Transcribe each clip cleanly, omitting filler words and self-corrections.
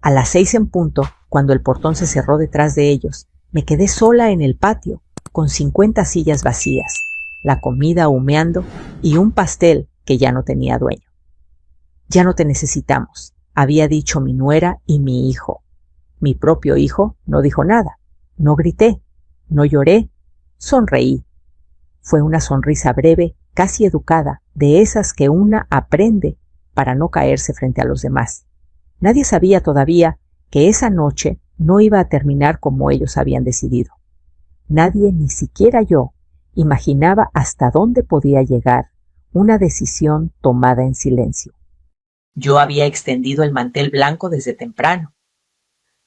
A las 6 en punto, cuando el portón se cerró detrás de ellos, me quedé sola en el patio, con 50 sillas vacías, la comida humeando y un pastel que ya no tenía dueño. Ya no te necesitamos, había dicho mi nuera y mi hijo. Mi propio hijo no dijo nada, no grité, no lloré, sonreí. Fue una sonrisa breve, casi educada, de esas que una aprende para no caerse frente a los demás. Nadie sabía todavía que esa noche no iba a terminar como ellos habían decidido. Nadie, ni siquiera yo, imaginaba hasta dónde podía llegar una decisión tomada en silencio. Yo había extendido el mantel blanco desde temprano.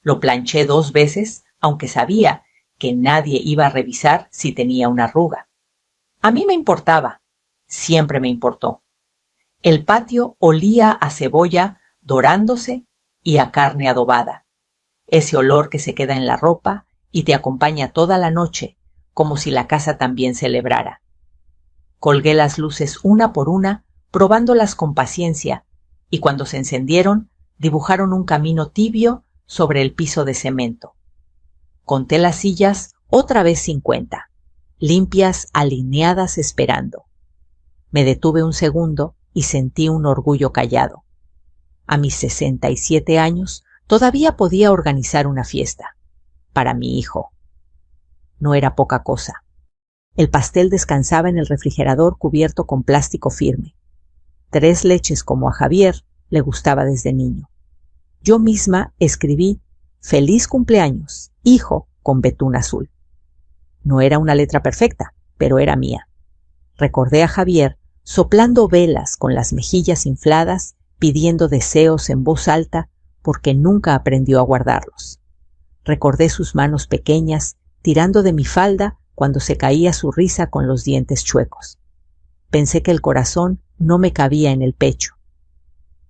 Lo planché 2 veces, aunque sabía que nadie iba a revisar si tenía una arruga. A mí me importaba, siempre me importó. El patio olía a cebolla dorándose y a carne adobada. Ese olor que se queda en la ropa y te acompaña toda la noche, como si la casa también celebrara. Colgué las luces una por una, probándolas con paciencia, y cuando se encendieron, dibujaron un camino tibio sobre el piso de cemento. Conté las sillas, otra vez 50, limpias, alineadas, esperando. Me detuve un segundo y sentí un orgullo callado. A mis 67 años todavía podía organizar una fiesta. Para mi hijo. No era poca cosa. El pastel descansaba en el refrigerador cubierto con plástico firme. 3 leches como a Javier le gustaba desde niño. Yo misma escribí «Feliz cumpleaños, hijo», con betún azul. No era una letra perfecta, pero era mía. Recordé a Javier soplando velas con las mejillas infladas, pidiendo deseos en voz alta porque nunca aprendió a guardarlos. Recordé sus manos pequeñas tirando de mi falda cuando se caía su risa con los dientes chuecos. Pensé que el corazón no me cabía en el pecho.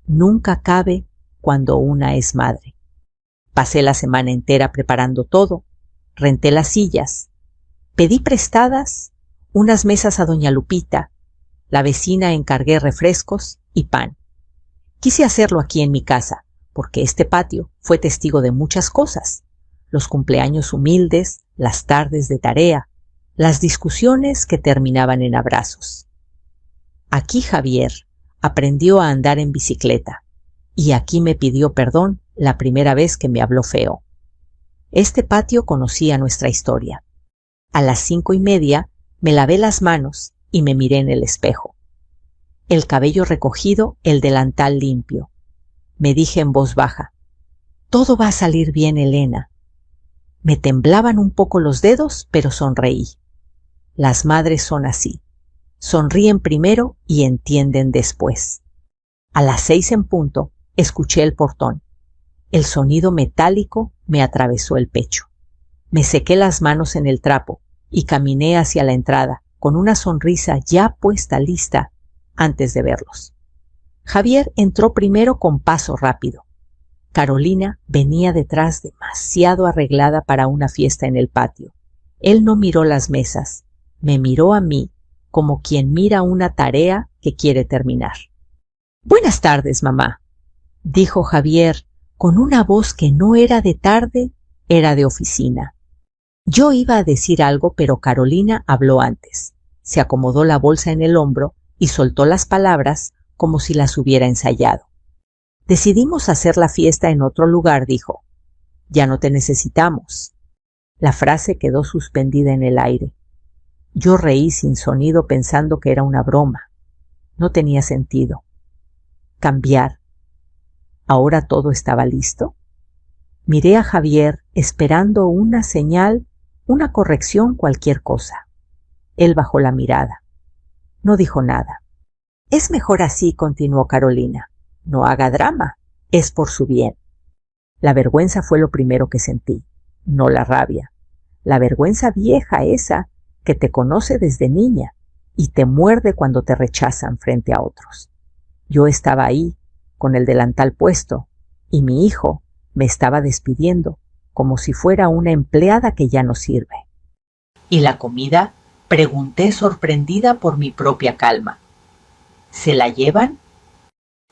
Nunca cabe cuando una es madre. Pasé la semana entera preparando todo, renté las sillas, pedí prestadas unas mesas a doña Lupita, la vecina encargué refrescos y pan. Quise hacerlo aquí en mi casa, porque este patio fue testigo de muchas cosas. Los cumpleaños humildes, las tardes de tarea, las discusiones que terminaban en abrazos. Aquí Javier aprendió a andar en bicicleta y aquí me pidió perdón la primera vez que me habló feo. Este patio conocía nuestra historia. A las 5:30 me lavé las manos y me miré en el espejo. El cabello recogido, el delantal limpio. Me dije en voz baja, «Todo va a salir bien, Elena». Me temblaban un poco los dedos, pero sonreí. Las madres son así. Sonríen primero y entienden después. A las 6 en punto, escuché el portón. El sonido metálico me atravesó el pecho. Me sequé las manos en el trapo y caminé hacia la entrada, con una sonrisa ya puesta lista antes de verlos. Javier entró primero con paso rápido. Carolina venía detrás demasiado arreglada para una fiesta en el patio. Él no miró las mesas, me miró a mí como quien mira una tarea que quiere terminar. «Buenas tardes, mamá», dijo Javier con una voz que no era de tarde, era de oficina. Yo iba a decir algo, pero Carolina habló antes. Se acomodó la bolsa en el hombro y soltó las palabras como si las hubiera ensayado. «Decidimos hacer la fiesta en otro lugar», dijo. «Ya no te necesitamos». La frase quedó suspendida en el aire. Yo reí sin sonido pensando que era una broma. No tenía sentido. Cambiar. ¿Ahora todo estaba listo? Miré a Javier esperando una señal, una corrección, cualquier cosa. Él bajó la mirada. No dijo nada. «Es mejor así», continuó Carolina. «No haga drama, es por su bien». La vergüenza fue lo primero que sentí, no la rabia. La vergüenza vieja esa que te conoce desde niña y te muerde cuando te rechazan frente a otros. Yo estaba ahí, con el delantal puesto, y mi hijo me estaba despidiendo como si fuera una empleada que ya no sirve. ¿Y la comida?, pregunté sorprendida por mi propia calma. ¿Se la llevan?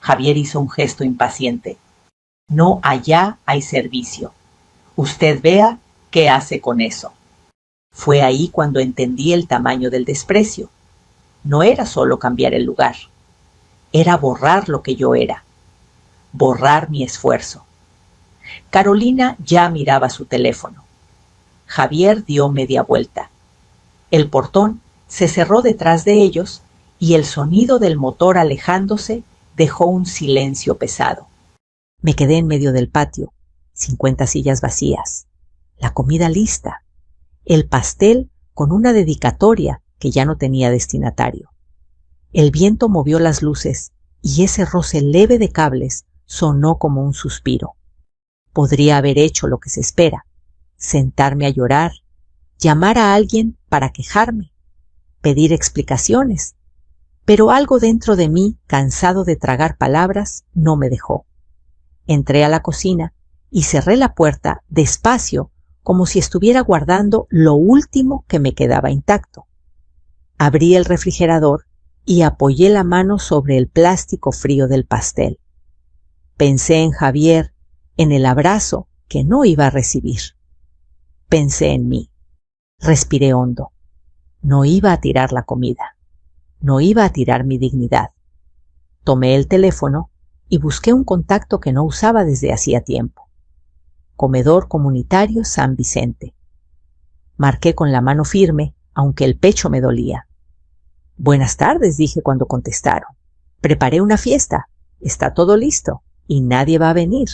Javier hizo un gesto impaciente. No, allá hay servicio. Usted vea qué hace con eso. Fue ahí cuando entendí el tamaño del desprecio. No era solo cambiar el lugar. Era borrar lo que yo era. Borrar mi esfuerzo. Carolina ya miraba su teléfono. Javier dio media vuelta. El portón se cerró detrás de ellos y el sonido del motor alejándose dejó un silencio pesado. Me quedé en medio del patio, 50 sillas vacías, la comida lista, el pastel con una dedicatoria que ya no tenía destinatario. El viento movió las luces y ese roce leve de cables sonó como un suspiro. Podría haber hecho lo que se espera, sentarme a llorar, llamar a alguien para quejarme, pedir explicaciones, pero algo dentro de mí, cansado de tragar palabras, no me dejó. Entré a la cocina y cerré la puerta despacio, como si estuviera guardando lo último que me quedaba intacto. Abrí el refrigerador y apoyé la mano sobre el plástico frío del pastel. Pensé en Javier, en el abrazo que no iba a recibir. Pensé en mí. Respiré hondo. No iba a tirar la comida. No iba a tirar mi dignidad. Tomé el teléfono y busqué un contacto que no usaba desde hacía tiempo. Comedor Comunitario San Vicente. Marqué con la mano firme, aunque el pecho me dolía. Buenas tardes, dije cuando contestaron. Preparé una fiesta. Está todo listo y nadie va a venir.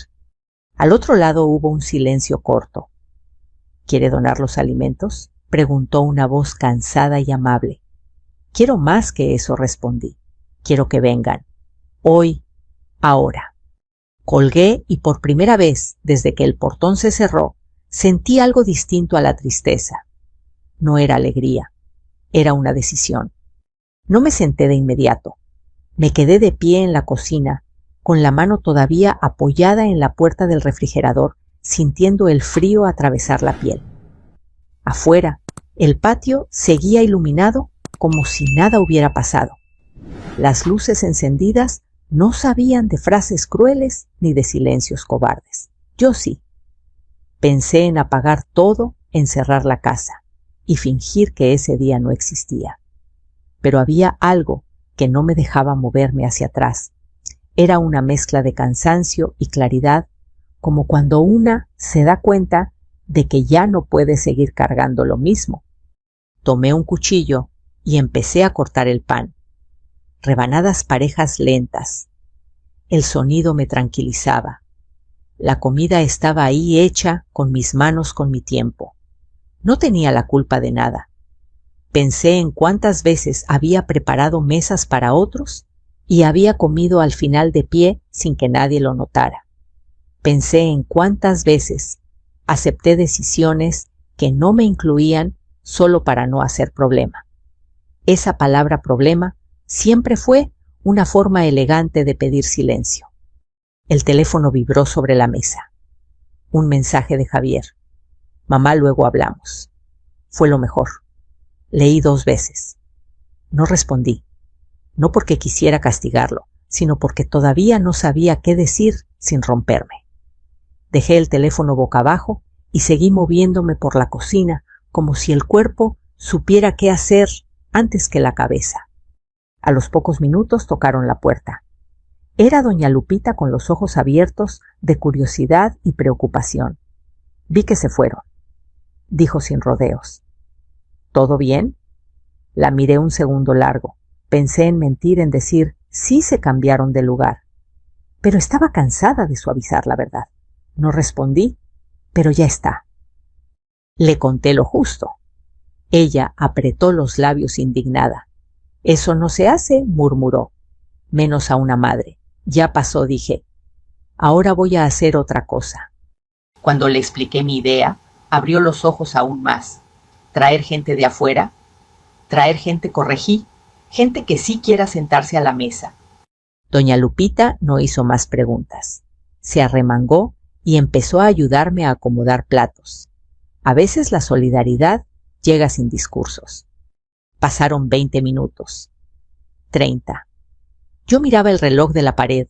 Al otro lado hubo un silencio corto. ¿Quiere donar los alimentos?, preguntó una voz cansada y amable. Quiero más que eso, respondí. Quiero que vengan. Hoy, ahora. Colgué y por primera vez, desde que el portón se cerró, sentí algo distinto a la tristeza. No era alegría, era una decisión. No me senté de inmediato. Me quedé de pie en la cocina, con la mano todavía apoyada en la puerta del refrigerador, sintiendo el frío atravesar la piel. Afuera, el patio seguía iluminado como si nada hubiera pasado. Las luces encendidas no sabían de frases crueles ni de silencios cobardes. Yo sí. Pensé en apagar todo, encerrar la casa y fingir que ese día no existía. Pero había algo que no me dejaba moverme hacia atrás. Era una mezcla de cansancio y claridad, como cuando una se da cuenta de que ya no puede seguir cargando lo mismo. Tomé un cuchillo y empecé a cortar el pan. Rebanadas parejas lentas. El sonido me tranquilizaba. La comida estaba ahí hecha con mis manos, con mi tiempo. No tenía la culpa de nada. Pensé en cuántas veces había preparado mesas para otros y había comido al final de pie sin que nadie lo notara. Pensé en cuántas veces acepté decisiones que no me incluían solo para no hacer problema. Esa palabra problema siempre fue una forma elegante de pedir silencio. El teléfono vibró sobre la mesa. Un mensaje de Javier. Mamá, luego hablamos. Fue lo mejor. Leí 2 veces. No respondí. No porque quisiera castigarlo, sino porque todavía no sabía qué decir sin romperme. Dejé el teléfono boca abajo y seguí moviéndome por la cocina como si el cuerpo supiera qué hacer antes que la cabeza. A los pocos minutos tocaron la puerta. Era doña Lupita con los ojos abiertos de curiosidad y preocupación. Vi que se fueron. Dijo sin rodeos. ¿Todo bien? La miré un segundo largo. Pensé en mentir, en decir, sí se cambiaron de lugar. Pero estaba cansada de suavizar la verdad. No respondí, pero ya está. Le conté lo justo. Ella apretó los labios indignada. Eso no se hace, murmuró. Menos a una madre. Ya pasó, dije. Ahora voy a hacer otra cosa. Cuando le expliqué mi idea, abrió los ojos aún más. ¿Traer gente de afuera? ¿Traer gente corregí? Gente que sí quiera sentarse a la mesa. Doña Lupita no hizo más preguntas. Se arremangó y empezó a ayudarme a acomodar platos. A veces la solidaridad llega sin discursos. Pasaron 20 minutos. 30. Yo miraba el reloj de la pared.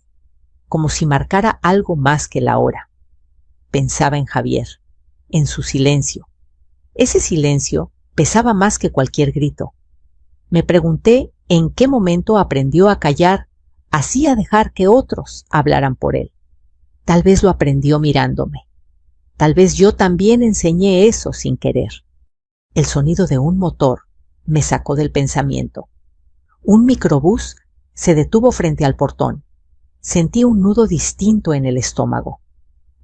como si marcara algo más que la hora. Pensaba en Javier, en su silencio. Ese silencio pesaba más que cualquier grito. Me pregunté en qué momento aprendió a callar, así a dejar que otros hablaran por él. Tal vez lo aprendió mirándome. Tal vez yo también enseñé eso sin querer. El sonido de un motor me sacó del pensamiento. Un microbús se detuvo frente al portón. Sentí un nudo distinto en el estómago.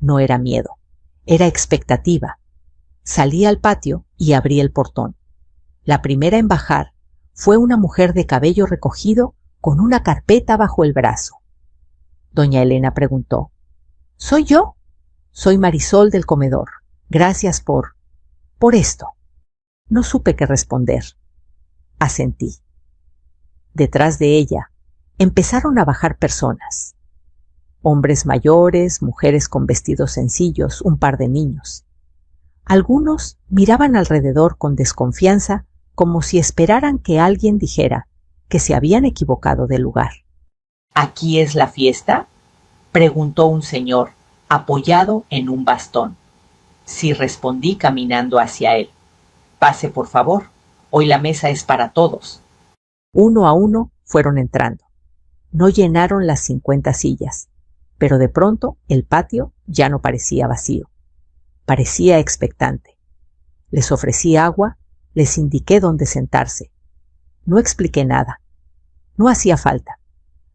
No era miedo, era expectativa. Salí al patio y abrí el portón. La primera en bajar fue una mujer de cabello recogido con una carpeta bajo el brazo. Doña Elena preguntó: «¿Soy yo? Soy Marisol del comedor. Gracias por esto». No supe qué responder. Asentí. Detrás de ella empezaron a bajar personas. Hombres mayores, mujeres con vestidos sencillos, un par de niños. Algunos miraban alrededor con desconfianza, como si esperaran que alguien dijera que se habían equivocado de lugar. «¿Aquí es la fiesta?», preguntó un señor, apoyado en un bastón. Sí, respondí caminando hacia él. «Pase, por favor. Hoy la mesa es para todos». Uno a uno fueron entrando. No llenaron las 50 sillas, pero de pronto el patio ya no parecía vacío. Parecía expectante. Les ofrecí agua, les indiqué dónde sentarse. No expliqué nada. No hacía falta.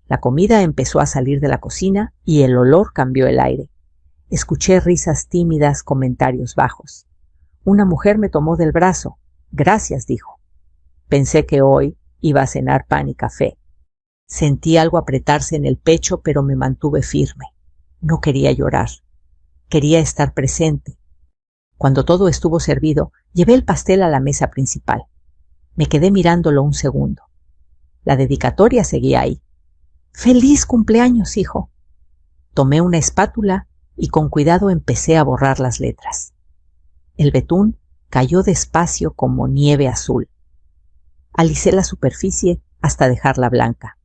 La comida empezó a salir de la cocina y el olor cambió el aire. Escuché risas tímidas, comentarios bajos. Una mujer me tomó del brazo. «Gracias», dijo. Pensé que hoy iba a cenar pan y café. Sentí algo apretarse en el pecho, pero me mantuve firme. No quería llorar. Quería estar presente. Cuando todo estuvo servido, llevé el pastel a la mesa principal. Me quedé mirándolo un segundo. La dedicatoria seguía ahí. «Feliz cumpleaños, hijo». Tomé una espátula y con cuidado empecé a borrar las letras. El betún cayó despacio como nieve azul. Alicé la superficie hasta dejarla blanca.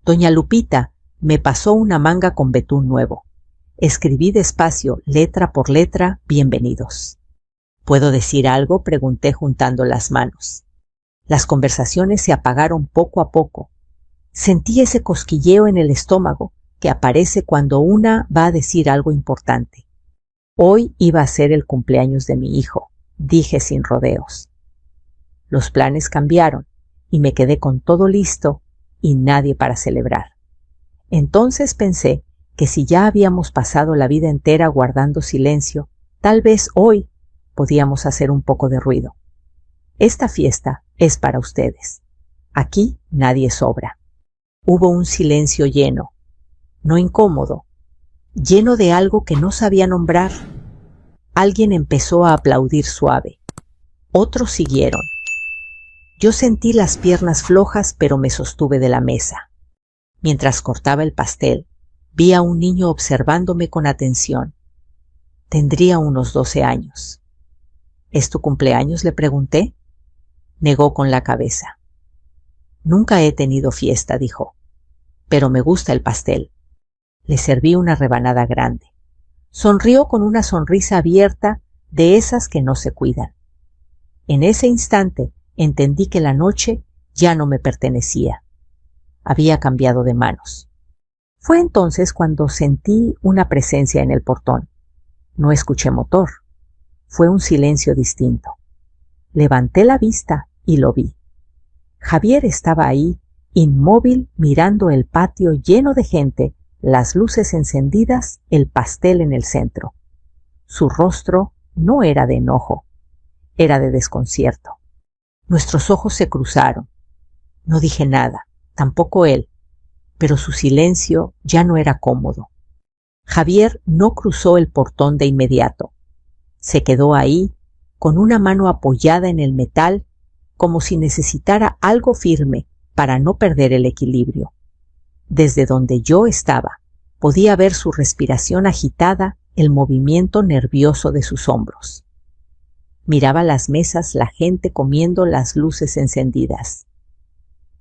Doña Lupita me pasó una manga con betún nuevo. Escribí despacio, letra por letra, «Bienvenidos». «¿Puedo decir algo?», pregunté juntando las manos. Las conversaciones se apagaron poco a poco. Sentí ese cosquilleo en el estómago que aparece cuando una va a decir algo importante. Hoy iba a ser el cumpleaños de mi hijo, dije sin rodeos. Los planes cambiaron y me quedé con todo listo y nadie para celebrar. Entonces pensé que si ya habíamos pasado la vida entera guardando silencio, tal vez hoy podíamos hacer un poco de ruido. Esta fiesta es para ustedes. Aquí nadie sobra. Hubo un silencio lleno, no incómodo, lleno de algo que no sabía nombrar. Alguien empezó a aplaudir suave. Otros siguieron. Yo sentí las piernas flojas, pero me sostuve de la mesa. Mientras cortaba el pastel, vi a un niño observándome con atención. Tendría unos 12 años. «¿Es tu cumpleaños?», le pregunté. Negó con la cabeza. «Nunca he tenido fiesta», dijo, «pero me gusta el pastel». Le serví una rebanada grande. Sonrió con una sonrisa abierta de esas que no se cuidan. En ese instante entendí que la noche ya no me pertenecía. Había cambiado de manos. Fue entonces cuando sentí una presencia en el portón. No escuché motor. Fue un silencio distinto. Levanté la vista y lo vi. Javier estaba ahí, inmóvil, mirando el patio lleno de gente, las luces encendidas, el pastel en el centro. Su rostro no era de enojo, era de desconcierto. Nuestros ojos se cruzaron. No dije nada, tampoco él, pero su silencio ya no era cómodo. Javier no cruzó el portón de inmediato. Se quedó ahí, con una mano apoyada en el metal, como si necesitara algo firme para no perder el equilibrio. Desde donde yo estaba, podía ver su respiración agitada, el movimiento nervioso de sus hombros. Miraba las mesas, la gente comiendo, las luces encendidas.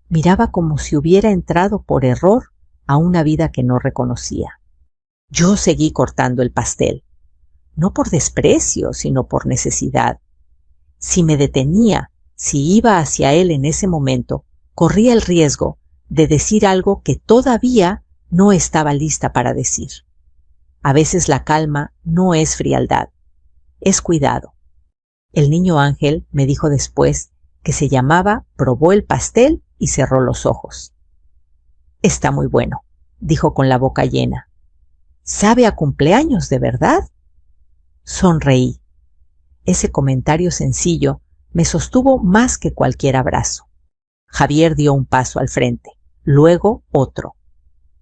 Miraba como si hubiera entrado por error a una vida que no reconocía. Yo seguí cortando el pastel, no por desprecio, sino por necesidad. Si me detenía, si iba hacia él en ese momento, corría el riesgo de decir algo que todavía no estaba lista para decir. A veces la calma no es frialdad, es cuidado. El niño ángel me dijo después que se llamaba, probó el pastel y cerró los ojos. Está muy bueno, dijo con la boca llena. ¿Sabe a cumpleaños, de verdad? Sonreí. Ese comentario sencillo me sostuvo más que cualquier abrazo. Javier dio un paso al frente, luego otro.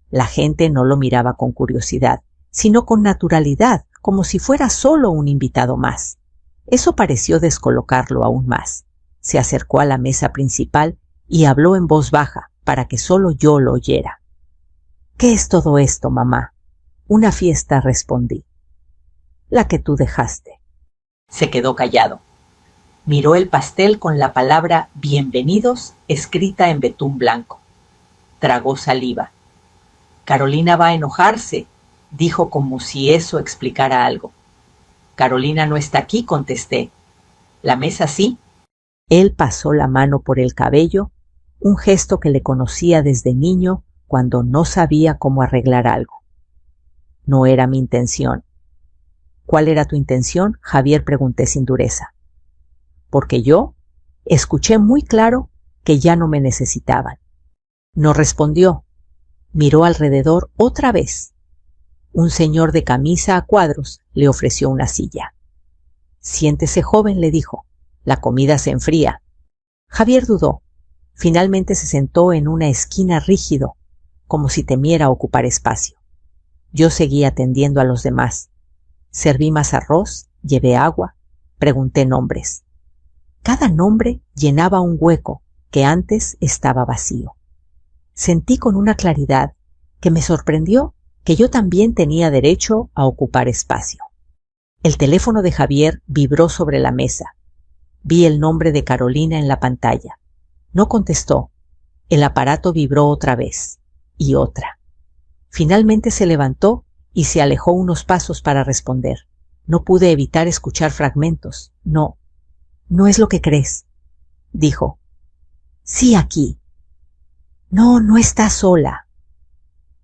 La gente no lo miraba con curiosidad, sino con naturalidad, como si fuera solo un invitado más. Eso pareció descolocarlo aún más. Se acercó a la mesa principal y habló en voz baja para que solo yo lo oyera. ¿Qué es todo esto, mamá? Una fiesta, respondí. La que tú dejaste. Se quedó callado. Miró el pastel con la palabra bienvenidos escrita en betún blanco. Tragó saliva. Carolina va a enojarse, dijo como si eso explicara algo. Carolina no está aquí, contesté. La mesa sí. Él pasó la mano por el cabello, un gesto que le conocía desde niño cuando no sabía cómo arreglar algo. No era mi intención. ¿Cuál era tu intención? Javier, pregunté sin dureza. Porque yo escuché muy claro que ya no me necesitaban. No respondió. Miró alrededor otra vez. Un señor de camisa a cuadros le ofreció una silla. Siéntese, joven, le dijo. La comida se enfría. Javier dudó. Finalmente se sentó en una esquina rígido, como si temiera ocupar espacio. Yo seguí atendiendo a los demás. Serví más arroz, llevé agua, pregunté nombres. Cada nombre llenaba un hueco que antes estaba vacío. Sentí con una claridad que me sorprendió que yo también tenía derecho a ocupar espacio. El teléfono de Javier vibró sobre la mesa. Vi el nombre de Carolina en la pantalla. No contestó. El aparato vibró otra vez y otra. Finalmente se levantó y se alejó unos pasos para responder. No pude evitar escuchar fragmentos. No es lo que crees, dijo. Sí, aquí. No está sola.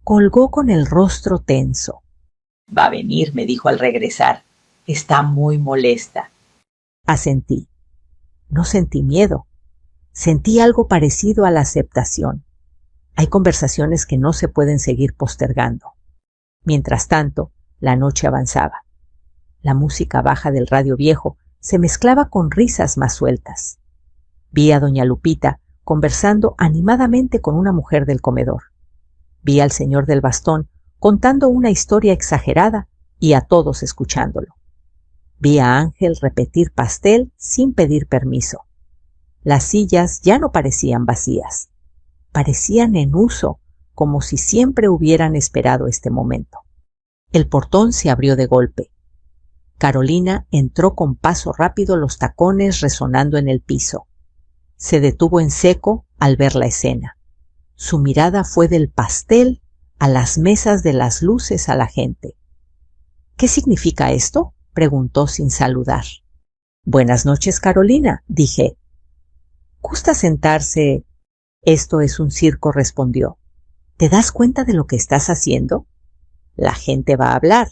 Colgó con el rostro tenso. Va a venir, me dijo al regresar. Está muy molesta. Asentí. No sentí miedo. Sentí algo parecido a la aceptación. Hay conversaciones que no se pueden seguir postergando. Mientras tanto, la noche avanzaba. La música baja del radio viejo se mezclaba con risas más sueltas. Vi a doña Lupita conversando animadamente con una mujer del comedor. Vi al señor del bastón contando una historia exagerada y a todos escuchándolo. Vi a Ángel repetir pastel sin pedir permiso. Las sillas ya no parecían vacías. Parecían en uso, como si siempre hubieran esperado este momento. El portón se abrió de golpe. Carolina entró con paso rápido, los tacones resonando en el piso. Se detuvo en seco al ver la escena. Su mirada fue del pastel a las mesas, de las luces a la gente. ¿Qué significa esto?, preguntó sin saludar. Buenas noches, Carolina, dije. ¿Gusta sentarse? Esto es un circo, respondió. ¿Te das cuenta de lo que estás haciendo? La gente va a hablar.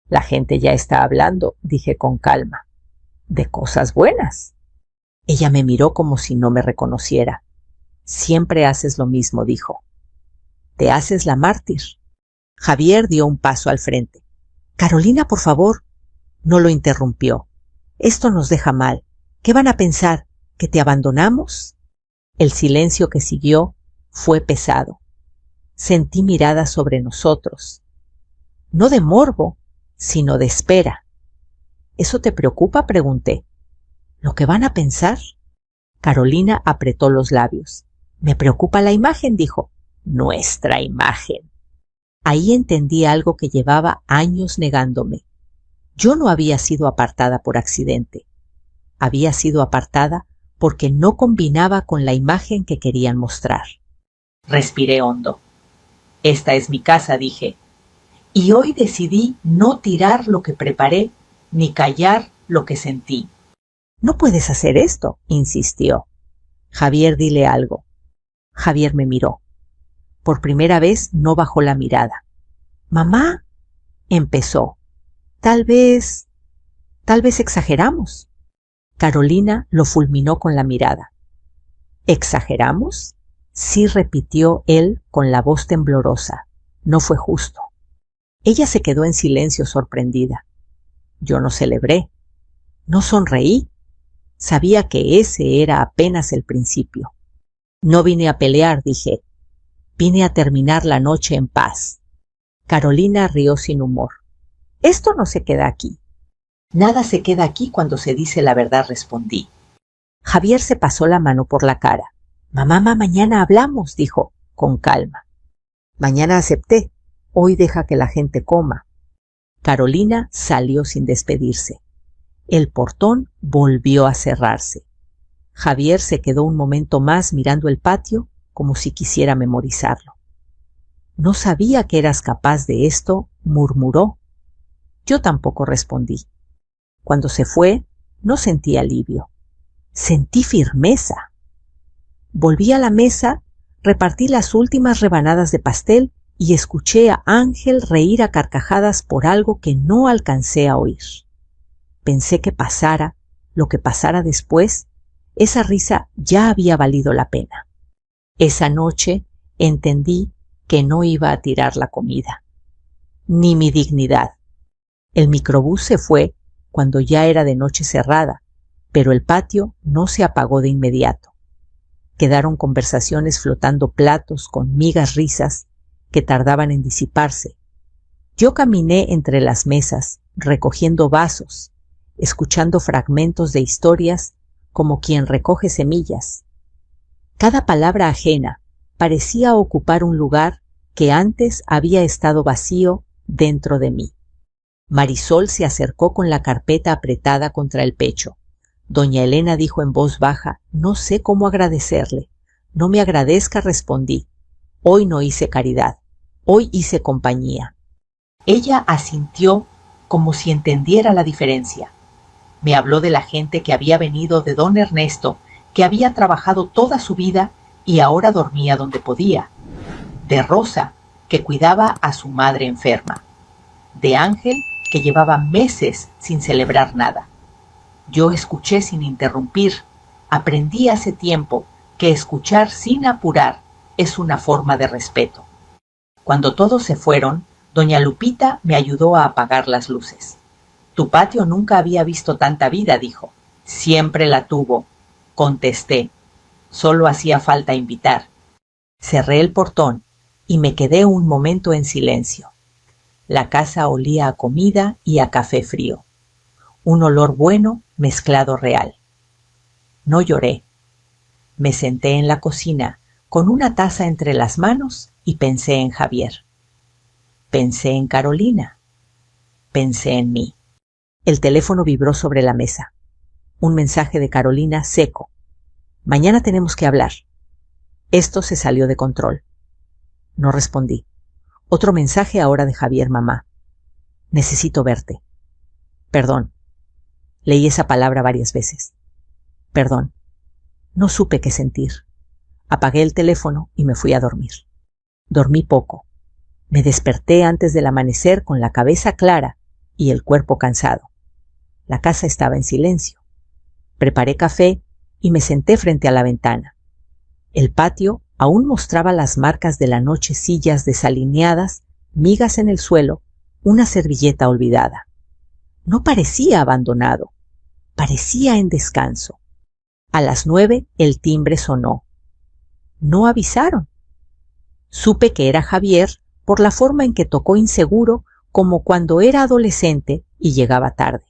La gente ya está hablando, dije con calma. De cosas buenas. Ella me miró como si no me reconociera. Siempre haces lo mismo, dijo. Te haces la mártir. Javier dio un paso al frente. Carolina, por favor. No lo interrumpió. Esto nos deja mal. ¿Qué van a pensar? ¿Que te abandonamos? El silencio que siguió fue pesado. Sentí miradas sobre nosotros. No de morbo, sino de espera. ¿Eso te preocupa?, pregunté. ¿Lo que van a pensar? Carolina apretó los labios. Me preocupa la imagen, dijo. Nuestra imagen. Ahí entendí algo que llevaba años negándome. Yo no había sido apartada por accidente. Había sido apartada porque no combinaba con la imagen que querían mostrar. Respiré hondo. Esta es mi casa, dije. Y hoy decidí no tirar lo que preparé, ni callar lo que sentí. No puedes hacer esto, insistió. Javier, dile algo. Javier me miró. Por primera vez no bajó la mirada. Mamá, empezó. Tal vez exageramos. Carolina lo fulminó con la mirada. ¿Exageramos? Sí, repitió él con la voz temblorosa. No fue justo. Ella se quedó en silencio sorprendida. Yo no celebré. No sonreí. Sabía que ese era apenas el principio. No vine a pelear, dije. Vine a terminar la noche en paz. Carolina rió sin humor. Esto no se queda aquí. Nada se queda aquí cuando se dice la verdad, respondí. Javier se pasó la mano por la cara. Mamá, mañana hablamos, dijo, con calma. Mañana acepté. Hoy deja que la gente coma. Carolina salió sin despedirse. El portón volvió a cerrarse. Javier se quedó un momento más mirando el patio como si quisiera memorizarlo. No sabía que eras capaz de esto, murmuró. Yo tampoco respondí. Cuando se fue, no sentí alivio. Sentí firmeza. Volví a la mesa, repartí las últimas rebanadas de pastel y escuché a Ángel reír a carcajadas por algo que no alcancé a oír. Pensé que pasara lo que pasara después, esa risa ya había valido la pena. Esa noche entendí que no iba a tirar la comida, ni mi dignidad. El microbús se fue cuando ya era de noche cerrada, pero el patio no se apagó de inmediato. Quedaron conversaciones flotando platos con migas risas que tardaban en disiparse. Yo caminé entre las mesas, recogiendo vasos, escuchando fragmentos de historias como quien recoge semillas. Cada palabra ajena parecía ocupar un lugar que antes había estado vacío dentro de mí. Marisol se acercó con la carpeta apretada contra el pecho. Doña Elena dijo en voz baja, no sé cómo agradecerle. No me agradezca, respondí. Hoy no hice caridad, hoy hice compañía. Ella asintió como si entendiera la diferencia. Me habló de la gente que había venido de don Ernesto, que había trabajado toda su vida y ahora dormía donde podía. De Rosa, que cuidaba a su madre enferma. De Ángel, que llevaba meses sin celebrar nada. Yo escuché sin interrumpir. Aprendí hace tiempo que escuchar sin apurar es una forma de respeto. Cuando todos se fueron, doña Lupita me ayudó a apagar las luces. Tu patio nunca había visto tanta vida, dijo. Siempre la tuvo, contesté. Solo hacía falta invitar. Cerré el portón y me quedé un momento en silencio. La casa olía a comida y a café frío. Un olor bueno mezclado real. No lloré. Me senté en la cocina con una taza entre las manos y pensé en Javier. Pensé en Carolina. Pensé en mí. El teléfono vibró sobre la mesa. Un mensaje de Carolina seco. Mañana tenemos que hablar. Esto se salió de control. No respondí. Otro mensaje ahora de Javier, mamá. Necesito verte. Perdón. Leí esa palabra varias veces. Perdón. No supe qué sentir. Apagué el teléfono y me fui a dormir. Dormí poco. Me desperté antes del amanecer con la cabeza clara y el cuerpo cansado. La casa estaba en silencio. Preparé café y me senté frente a la ventana. El patio aún mostraba las marcas de la noche, sillas desalineadas, migas en el suelo, una servilleta olvidada. No parecía abandonado, parecía en descanso. A las 9 el timbre sonó. No avisaron. Supe que era Javier por la forma en que tocó inseguro, como cuando era adolescente y llegaba tarde.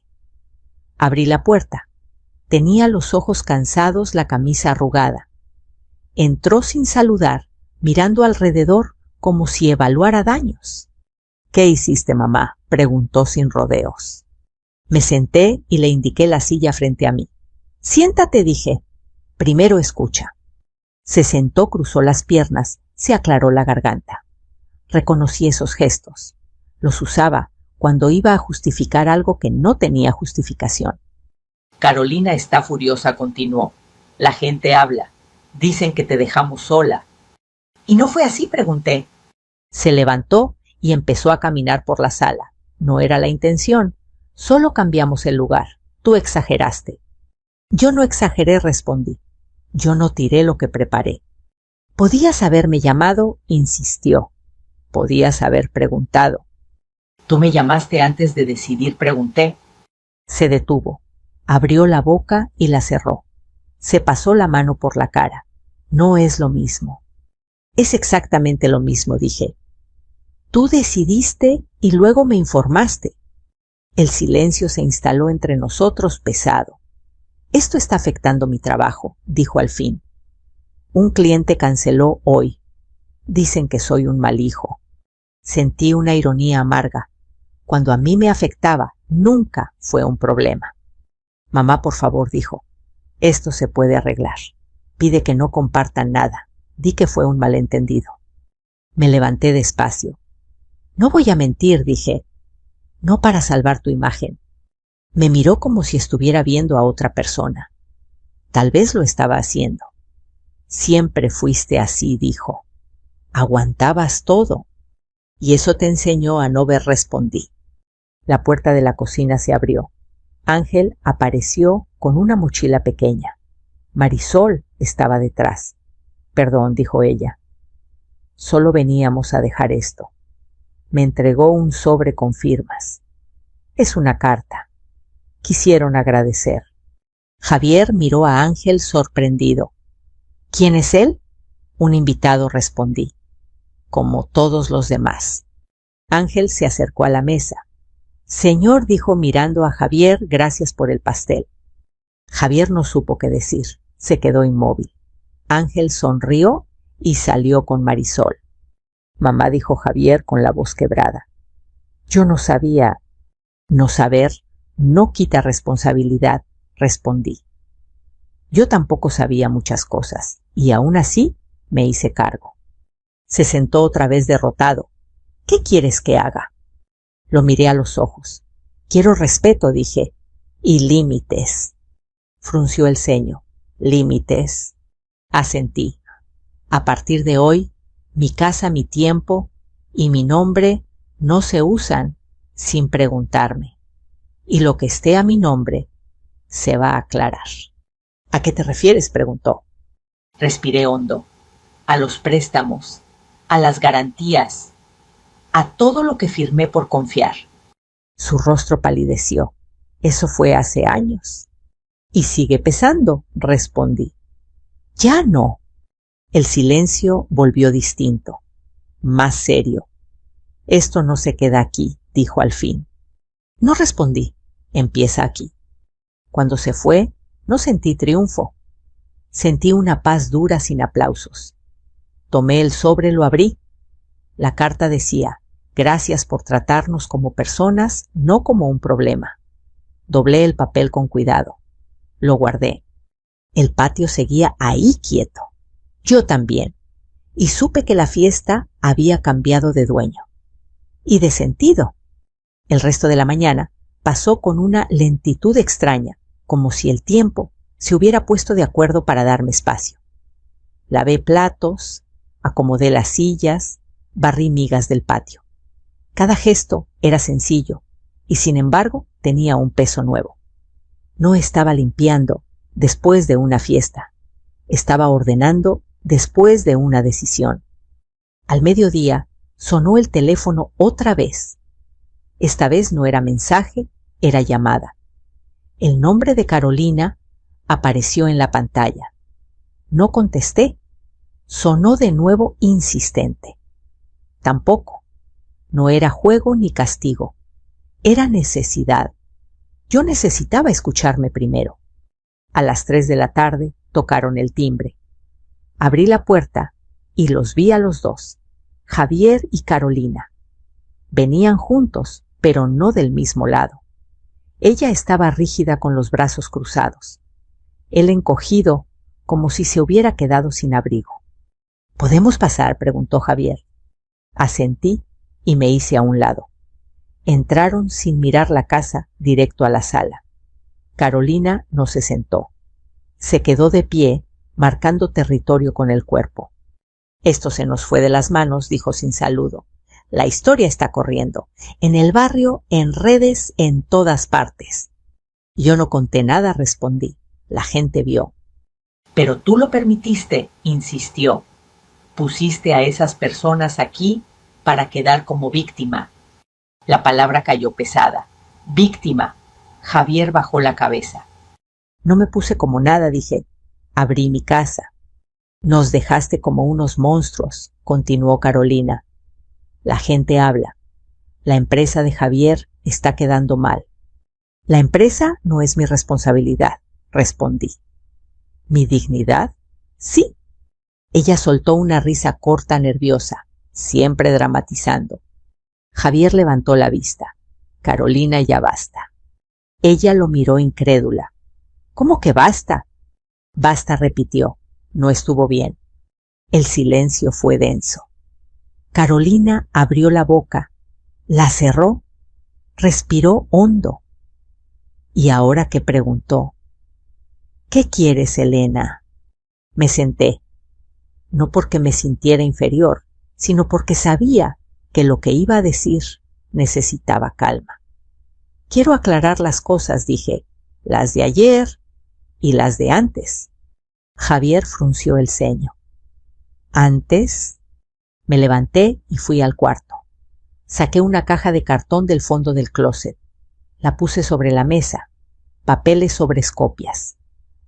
Abrí la puerta. Tenía los ojos cansados, la camisa arrugada. Entró sin saludar, mirando alrededor como si evaluara daños. ¿Qué hiciste, mamá?, preguntó sin rodeos. Me senté y le indiqué la silla frente a mí. Siéntate, dije. Primero escucha. Se sentó, cruzó las piernas, se aclaró la garganta. Reconocí esos gestos. Los usaba cuando iba a justificar algo que no tenía justificación. Carolina está furiosa, continuó. La gente habla. Dicen que te dejamos sola. ¿Y no fue así?, pregunté. Se levantó y empezó a caminar por la sala. No era la intención. Solo cambiamos el lugar. Tú exageraste. Yo no exageré, respondí. Yo no tiré lo que preparé. Podías haberme llamado, insistió. Podías haber preguntado. Tú me llamaste antes de decidir, pregunté. Se detuvo. Abrió la boca y la cerró. Se pasó la mano por la cara. No es lo mismo. Es exactamente lo mismo, dije. Tú decidiste y luego me informaste. El silencio se instaló entre nosotros pesado. Esto está afectando mi trabajo, dijo al fin. Un cliente canceló hoy. Dicen que soy un mal hijo. Sentí una ironía amarga. Cuando a mí me afectaba, nunca fue un problema. Mamá, por favor, dijo. Esto se puede arreglar. Pide que no compartan nada. Di que fue un malentendido. Me levanté despacio. No voy a mentir, dije. No para salvar tu imagen. Me miró como si estuviera viendo a otra persona. Tal vez lo estaba haciendo. Siempre fuiste así, dijo. Aguantabas todo. Y eso te enseñó a no ver, respondí. La puerta de la cocina se abrió. Ángel apareció con una mochila pequeña. Marisol estaba detrás. Perdón, dijo ella. Solo veníamos a dejar esto. Me entregó un sobre con firmas. Es una carta. Quisieron agradecer. Javier miró a Ángel sorprendido. ¿Quién es él? Un invitado, respondí. Como todos los demás. Ángel se acercó a la mesa. Señor, dijo mirando a Javier, gracias por el pastel. Javier no supo qué decir. Se quedó inmóvil. Ángel sonrió y salió con Marisol. Mamá, dijo Javier con la voz quebrada. Yo no sabía. No saber no quita responsabilidad, respondí. Yo tampoco sabía muchas cosas, y aún así me hice cargo. Se sentó otra vez derrotado. ¿Qué quieres que haga? Lo miré a los ojos. Quiero respeto, dije, y límites. Frunció el ceño. Límites. Asentí. A partir de hoy, mi casa, mi tiempo y mi nombre no se usan sin preguntarme. Y lo que esté a mi nombre se va a aclarar. ¿A qué te refieres?, preguntó. Respiré hondo. A los préstamos, a las garantías, a todo lo que firmé por confiar. Su rostro palideció. Eso fue hace años. Y sigue pesando, respondí. Ya no. El silencio volvió distinto, más serio. Esto no se queda aquí, dijo al fin. No respondí. Empieza aquí. Cuando se fue, no sentí triunfo. Sentí una paz dura sin aplausos. Tomé el sobre, lo abrí. La carta decía, gracias por tratarnos como personas, no como un problema. Doblé el papel con cuidado. Lo guardé. El patio seguía ahí quieto. Yo también. Y supe que la fiesta había cambiado de dueño. Y de sentido. El resto de la mañana pasó con una lentitud extraña, como si el tiempo se hubiera puesto de acuerdo para darme espacio. Lavé platos, acomodé las sillas, barrí migas del patio. Cada gesto era sencillo y sin embargo tenía un peso nuevo. No estaba limpiando después de una fiesta. Estaba ordenando después de una decisión. Al mediodía sonó el teléfono otra vez. Esta vez no era mensaje, era llamada. El nombre de Carolina apareció en la pantalla. No contesté. Sonó de nuevo insistente. Tampoco. No era juego ni castigo. Era necesidad. Yo necesitaba escucharme primero. A las 3 de la tarde tocaron el timbre. Abrí la puerta y los vi a los dos, Javier y Carolina. Venían juntos, pero no del mismo lado. Ella estaba rígida con los brazos cruzados. Él encogido, como si se hubiera quedado sin abrigo. ¿Podemos pasar?, preguntó Javier. Asentí y me hice a un lado. Entraron sin mirar la casa directo a la sala. Carolina no se sentó. Se quedó de pie, marcando territorio con el cuerpo. Esto se nos fue de las manos, dijo sin saludo. La historia está corriendo. En el barrio, en redes, en todas partes. Yo no conté nada, respondí. La gente vio. Pero tú lo permitiste, insistió. Pusiste a esas personas aquí para quedar como víctima. La palabra cayó pesada. Víctima. Javier bajó la cabeza. No me puse como nada, dije. Abrí mi casa. Nos dejaste como unos monstruos, continuó Carolina. La gente habla. La empresa de Javier está quedando mal. La empresa no es mi responsabilidad, respondí. ¿Mi dignidad? Sí. Ella soltó una risa corta, nerviosa, siempre dramatizando. Javier levantó la vista. Carolina, ya basta. Ella lo miró incrédula. ¿Cómo que basta? Basta, repitió. No estuvo bien. El silencio fue denso. Carolina abrió la boca, la cerró, respiró hondo. ¿Y ahora qué preguntó? ¿Qué quieres, Elena? Me senté, no porque me sintiera inferior, sino porque sabía que lo que iba a decir necesitaba calma. Quiero aclarar las cosas, dije, las de ayer y las de antes. Javier frunció el ceño. ¿Antes? Me levanté y fui al cuarto. Saqué una caja de cartón del fondo del closet. La puse sobre la mesa. Papeles sobre copias.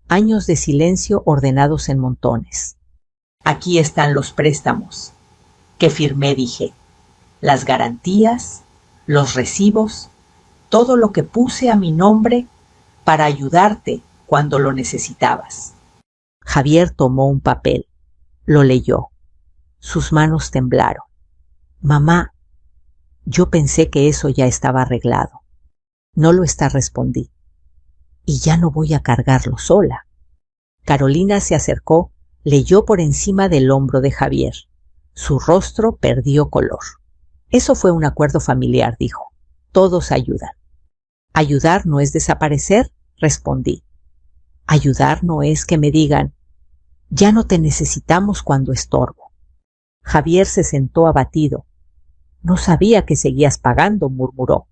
Años de silencio ordenados en montones. Aquí están los préstamos que firmé, dije. Las garantías, los recibos, todo lo que puse a mi nombre para ayudarte cuando lo necesitabas. Javier tomó un papel. Lo leyó. Sus manos temblaron. Mamá, yo pensé que eso ya estaba arreglado. No lo está, respondí. Y ya no voy a cargarlo sola. Carolina se acercó, leyó por encima del hombro de Javier. Su rostro perdió color. Eso fue un acuerdo familiar, dijo. Todos ayudan. ¿Ayudar no es desaparecer? Respondí. Ayudar no es que me digan, ya no te necesitamos cuando estorbo. Javier se sentó abatido. No sabía que seguías pagando, murmuró.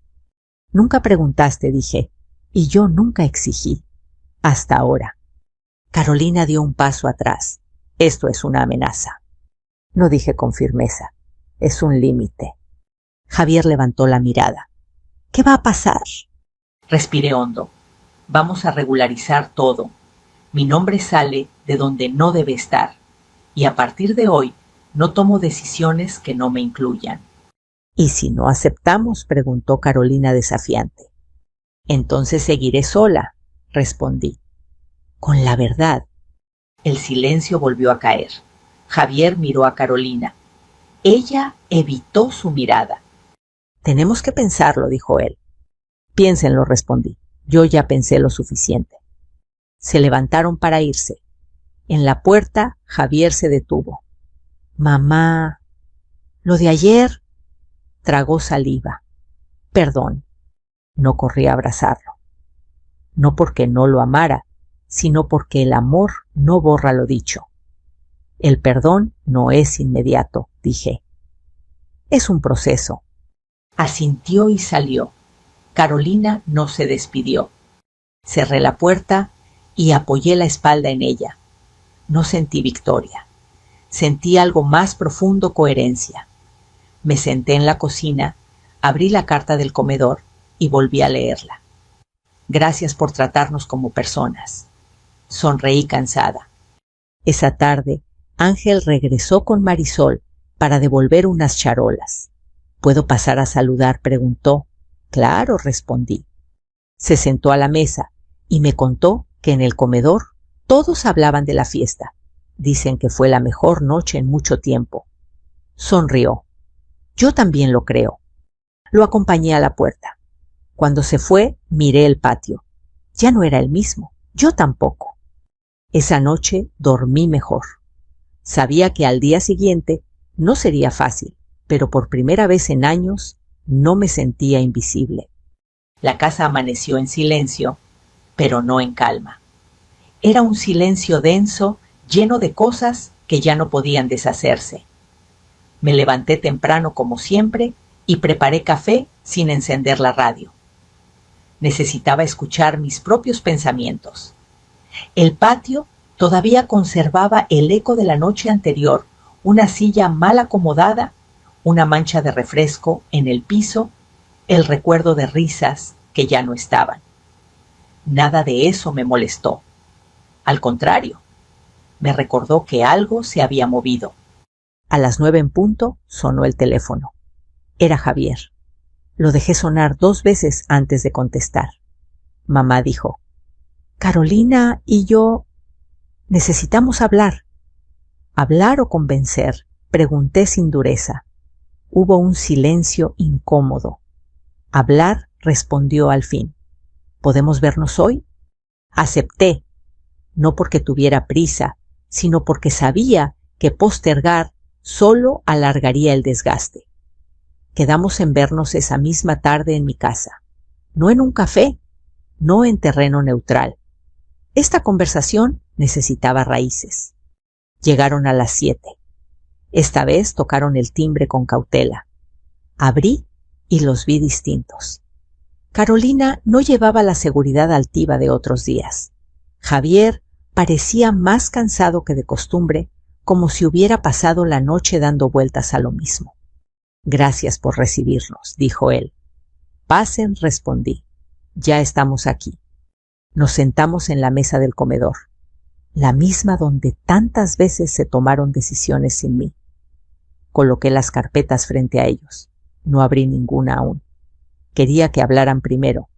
Nunca preguntaste, dije, y yo nunca exigí. Hasta ahora. Carolina dio un paso atrás. Esto es una amenaza. No, dije con firmeza. Es un límite. Javier levantó la mirada. ¿Qué va a pasar? Respiré hondo. Vamos a regularizar todo. Mi nombre sale de donde no debe estar. Y a partir de hoy, no tomo decisiones que no me incluyan. ¿Y si no aceptamos? Preguntó Carolina desafiante. Entonces seguiré sola, respondí. Con la verdad. El silencio volvió a caer. Javier miró a Carolina. Ella evitó su mirada. Tenemos que pensarlo, dijo él. Piénsenlo, respondí. Yo ya pensé lo suficiente. Se levantaron para irse. En la puerta, Javier se detuvo. Mamá, lo de ayer. Tragó saliva. Perdón. No corrí a abrazarlo. No porque no lo amara, sino porque el amor no borra lo dicho. El perdón no es inmediato, dije. Es un proceso. Asintió y salió. Carolina no se despidió. Cerré la puerta y apoyé la espalda en ella. No sentí victoria. Sentí algo más profundo, coherencia. Me senté en la cocina, abrí la carta del comedor y volví a leerla. Gracias por tratarnos como personas. Sonreí cansada. Esa tarde, Ángel regresó con Marisol para devolver unas charolas. ¿Puedo pasar a saludar?, preguntó. Claro, respondí. Se sentó a la mesa y me contó que en el comedor todos hablaban de la fiesta. Dicen que fue la mejor noche en mucho tiempo. Sonrió. Yo también lo creo. Lo acompañé a la puerta. Cuando se fue, miré el patio. Ya no era el mismo. Yo tampoco. Esa noche dormí mejor. Sabía que al día siguiente no sería fácil, pero por primera vez en años No me sentía invisible. La casa amaneció en silencio, pero no en calma. Era un silencio denso, lleno de cosas que ya no podían deshacerse. Me levanté temprano como siempre y preparé café sin encender la radio. Necesitaba escuchar mis propios pensamientos. El patio todavía conservaba el eco de la noche anterior, una silla mal acomodada, una mancha de refresco en el piso, el recuerdo de risas que ya no estaban. Nada de eso me molestó. Al contrario, me recordó que algo se había movido. A las 9 en punto sonó el teléfono. Era Javier. Lo dejé sonar 2 veces antes de contestar. Mamá dijo: Carolina y yo necesitamos hablar. ¿Hablar o convencer? Pregunté sin dureza. Hubo un silencio incómodo. Hablar, respondió al fin. ¿Podemos vernos hoy? Acepté, no porque tuviera prisa, sino porque sabía que postergar solo alargaría el desgaste. Quedamos en vernos esa misma tarde en mi casa, no en un café, no en terreno neutral. Esta conversación necesitaba raíces. Llegaron a las 7. Esta vez tocaron el timbre con cautela. Abrí y los vi distintos. Carolina no llevaba la seguridad altiva de otros días. Javier parecía más cansado que de costumbre, como si hubiera pasado la noche dando vueltas a lo mismo. Gracias por recibirnos, dijo él. Pasen, respondí. Ya estamos aquí. Nos sentamos en la mesa del comedor, la misma donde tantas veces se tomaron decisiones sin mí. Coloqué las carpetas frente a ellos. No abrí ninguna aún. Quería que hablaran primero.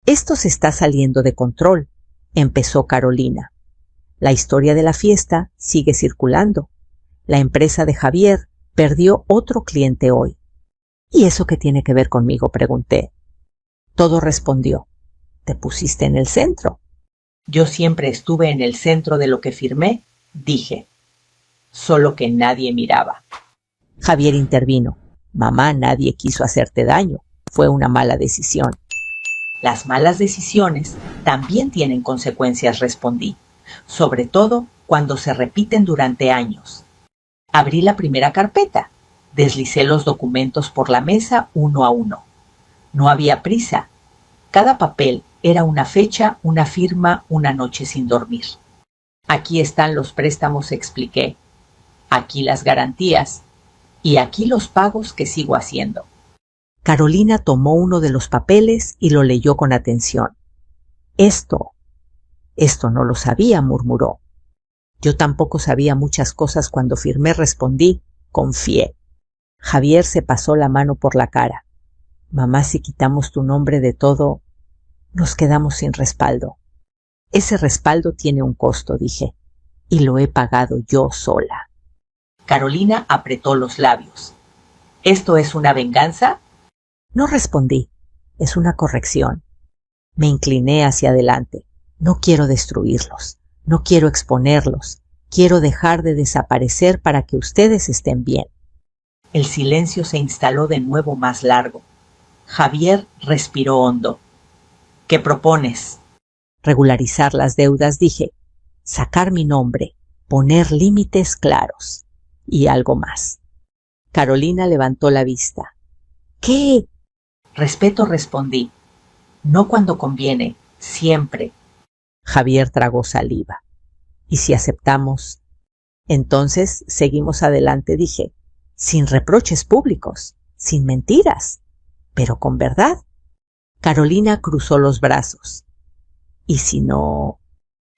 Esto se está saliendo de control, empezó Carolina. La historia de la fiesta sigue circulando. La empresa de Javier perdió otro cliente hoy. ¿Y eso qué tiene que ver conmigo?, pregunté. Todo respondió. Te pusiste en el centro. Yo siempre estuve en el centro de lo que firmé, dije. Solo que nadie miraba. Javier intervino. Mamá, nadie quiso hacerte daño. Fue una mala decisión. Las malas decisiones también tienen consecuencias, respondí. Sobre todo cuando se repiten durante años. Abrí la primera carpeta. Deslicé los documentos por la mesa uno a uno. No había prisa. Cada papel era una fecha, una firma, una noche sin dormir. Aquí están los préstamos, expliqué. Aquí las garantías. Y aquí los pagos que sigo haciendo. Carolina tomó uno de los papeles y lo leyó con atención. Esto no lo sabía, murmuró. Yo tampoco sabía muchas cosas cuando firmé, respondí, confié. Javier se pasó la mano por la cara. Mamá, si quitamos tu nombre de todo, nos quedamos sin respaldo. Ese respaldo tiene un costo, dije, y lo he pagado yo sola. Carolina apretó los labios. ¿Esto es una venganza? No respondí. Es una corrección. Me incliné hacia adelante. No quiero destruirlos. No quiero exponerlos. Quiero dejar de desaparecer para que ustedes estén bien. El silencio se instaló de nuevo más largo. Javier respiró hondo. ¿Qué propones? Regularizar las deudas, dije. Sacar mi nombre. Poner límites claros. Y algo más. Carolina levantó la vista. ¿Qué? Respeto, respondí. No cuando conviene, siempre. Javier tragó saliva. ¿Y si aceptamos? Entonces seguimos adelante, dije, sin reproches públicos, sin mentiras, pero con verdad. Carolina cruzó los brazos. ¿Y si no?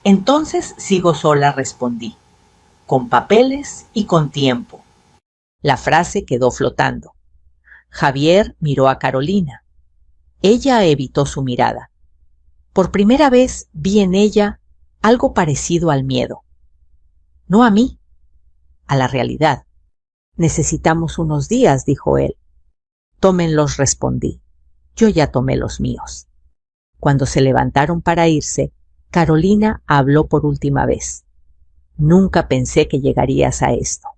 Entonces sigo sola, respondí, con papeles y con tiempo. La frase quedó flotando. Javier miró a Carolina. Ella evitó su mirada. Por primera vez vi en ella algo parecido al miedo. No a mí, a la realidad. Necesitamos unos días, dijo él. Tómenlos, respondí. Yo ya tomé los míos. Cuando se levantaron para irse, Carolina habló por última vez. Nunca pensé que llegarías a esto.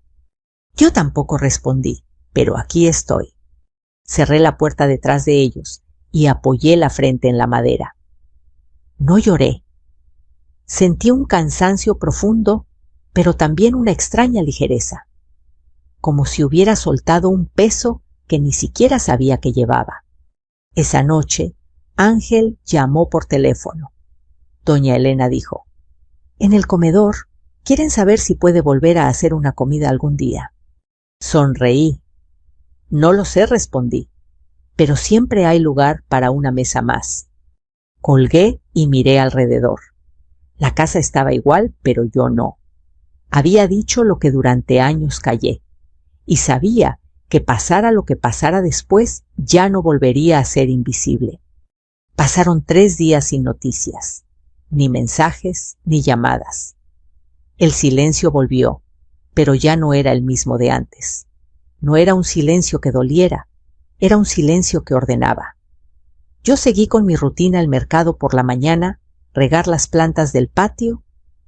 Yo tampoco, respondí, pero aquí estoy. Cerré la puerta detrás de ellos y apoyé la frente en la madera. No lloré. Sentí un cansancio profundo, pero también una extraña ligereza, como si hubiera soltado un peso que ni siquiera sabía que llevaba. Esa noche, Ángel llamó por teléfono. Doña Elena dijo: «En el comedor quieren saber si puede volver a hacer una comida algún día». Sonreí. «No lo sé», respondí, «pero siempre hay lugar para una mesa más». Colgué y miré alrededor. La casa estaba igual, pero yo no. Había dicho lo que durante años callé, y sabía que pasara lo que pasara después, ya no volvería a ser invisible. Pasaron 3 días sin noticias, ni mensajes, ni llamadas. El silencio volvió, pero ya no era el mismo de antes. No era un silencio que doliera, era un silencio que ordenaba. Yo seguí con mi rutina al mercado por la mañana, regar las plantas del patio,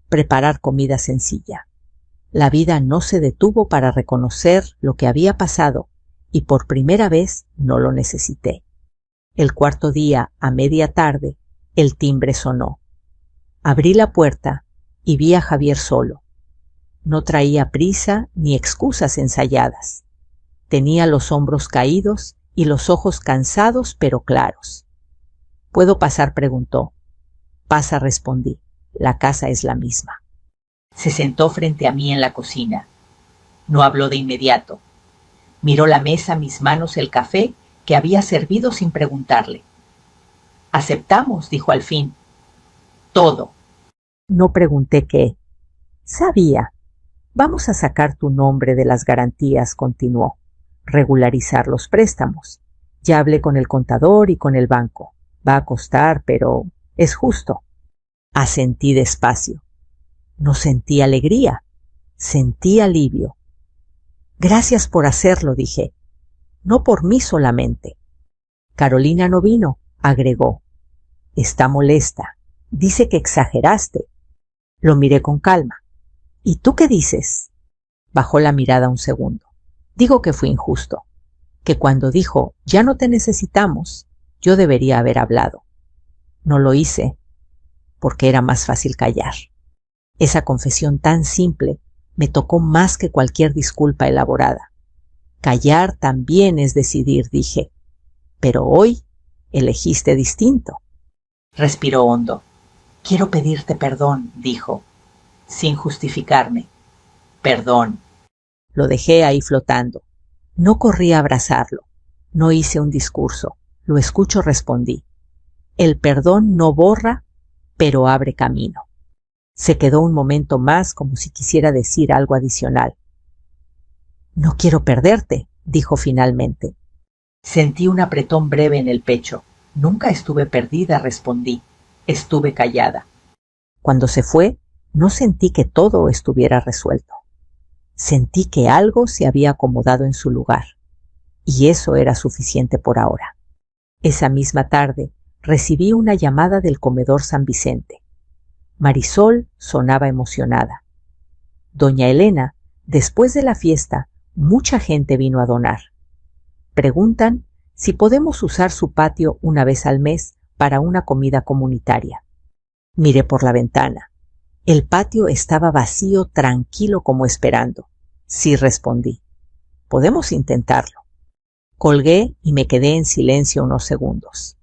preparar comida sencilla. La vida no se detuvo para reconocer lo que había pasado y por primera vez no lo necesité. El cuarto día, a media tarde, el timbre sonó. Abrí la puerta y vi a Javier solo. No traía prisa ni excusas ensayadas. Tenía los hombros caídos y los ojos cansados pero claros. «¿Puedo pasar?», preguntó. «Pasa», respondí. «La casa es la misma». Se sentó frente a mí en la cocina. No habló de inmediato. Miró la mesa, mis manos, el café que había servido sin preguntarle. «Aceptamos», dijo al fin. «Todo». No pregunté qué. Sabía. «Vamos a sacar tu nombre de las garantías», continuó. «Regularizar los préstamos. Ya hablé con el contador y con el banco. Va a costar, pero es justo». Asentí despacio. No sentí alegría, sentí alivio. «Gracias por hacerlo», dije. «No por mí solamente». «Carolina no vino», agregó. «Está molesta. Dice que exageraste». Lo miré con calma. «¿Y tú qué dices?». Bajó la mirada un segundo. «Digo que fui injusto, que cuando dijo «ya no te necesitamos», yo debería haber hablado. No lo hice porque era más fácil callar». Esa confesión tan simple me tocó más que cualquier disculpa elaborada. Callar también es decidir, dije. Pero hoy elegiste distinto. Respiró hondo. «Quiero pedirte perdón», dijo, sin justificarme. «Perdón». Lo dejé ahí flotando. No corrí a abrazarlo. No hice un discurso. Lo escucho, respondí. El perdón no borra, pero abre camino. Se quedó un momento más como si quisiera decir algo adicional. «No quiero perderte», dijo finalmente. Sentí un apretón breve en el pecho. «Nunca estuve perdida», respondí. Estuve callada. Cuando se fue, no sentí que todo estuviera resuelto. Sentí que algo se había acomodado en su lugar, y eso era suficiente por ahora. Esa misma tarde recibí una llamada del comedor San Vicente. Marisol sonaba emocionada. Doña Elena, después de la fiesta, mucha gente vino a donar. Preguntan si podemos usar su patio una vez al mes para una comida comunitaria. Miré por la ventana. El patio estaba vacío, tranquilo, como esperando. Sí, respondí. Podemos intentarlo. Colgué y me quedé en silencio unos segundos.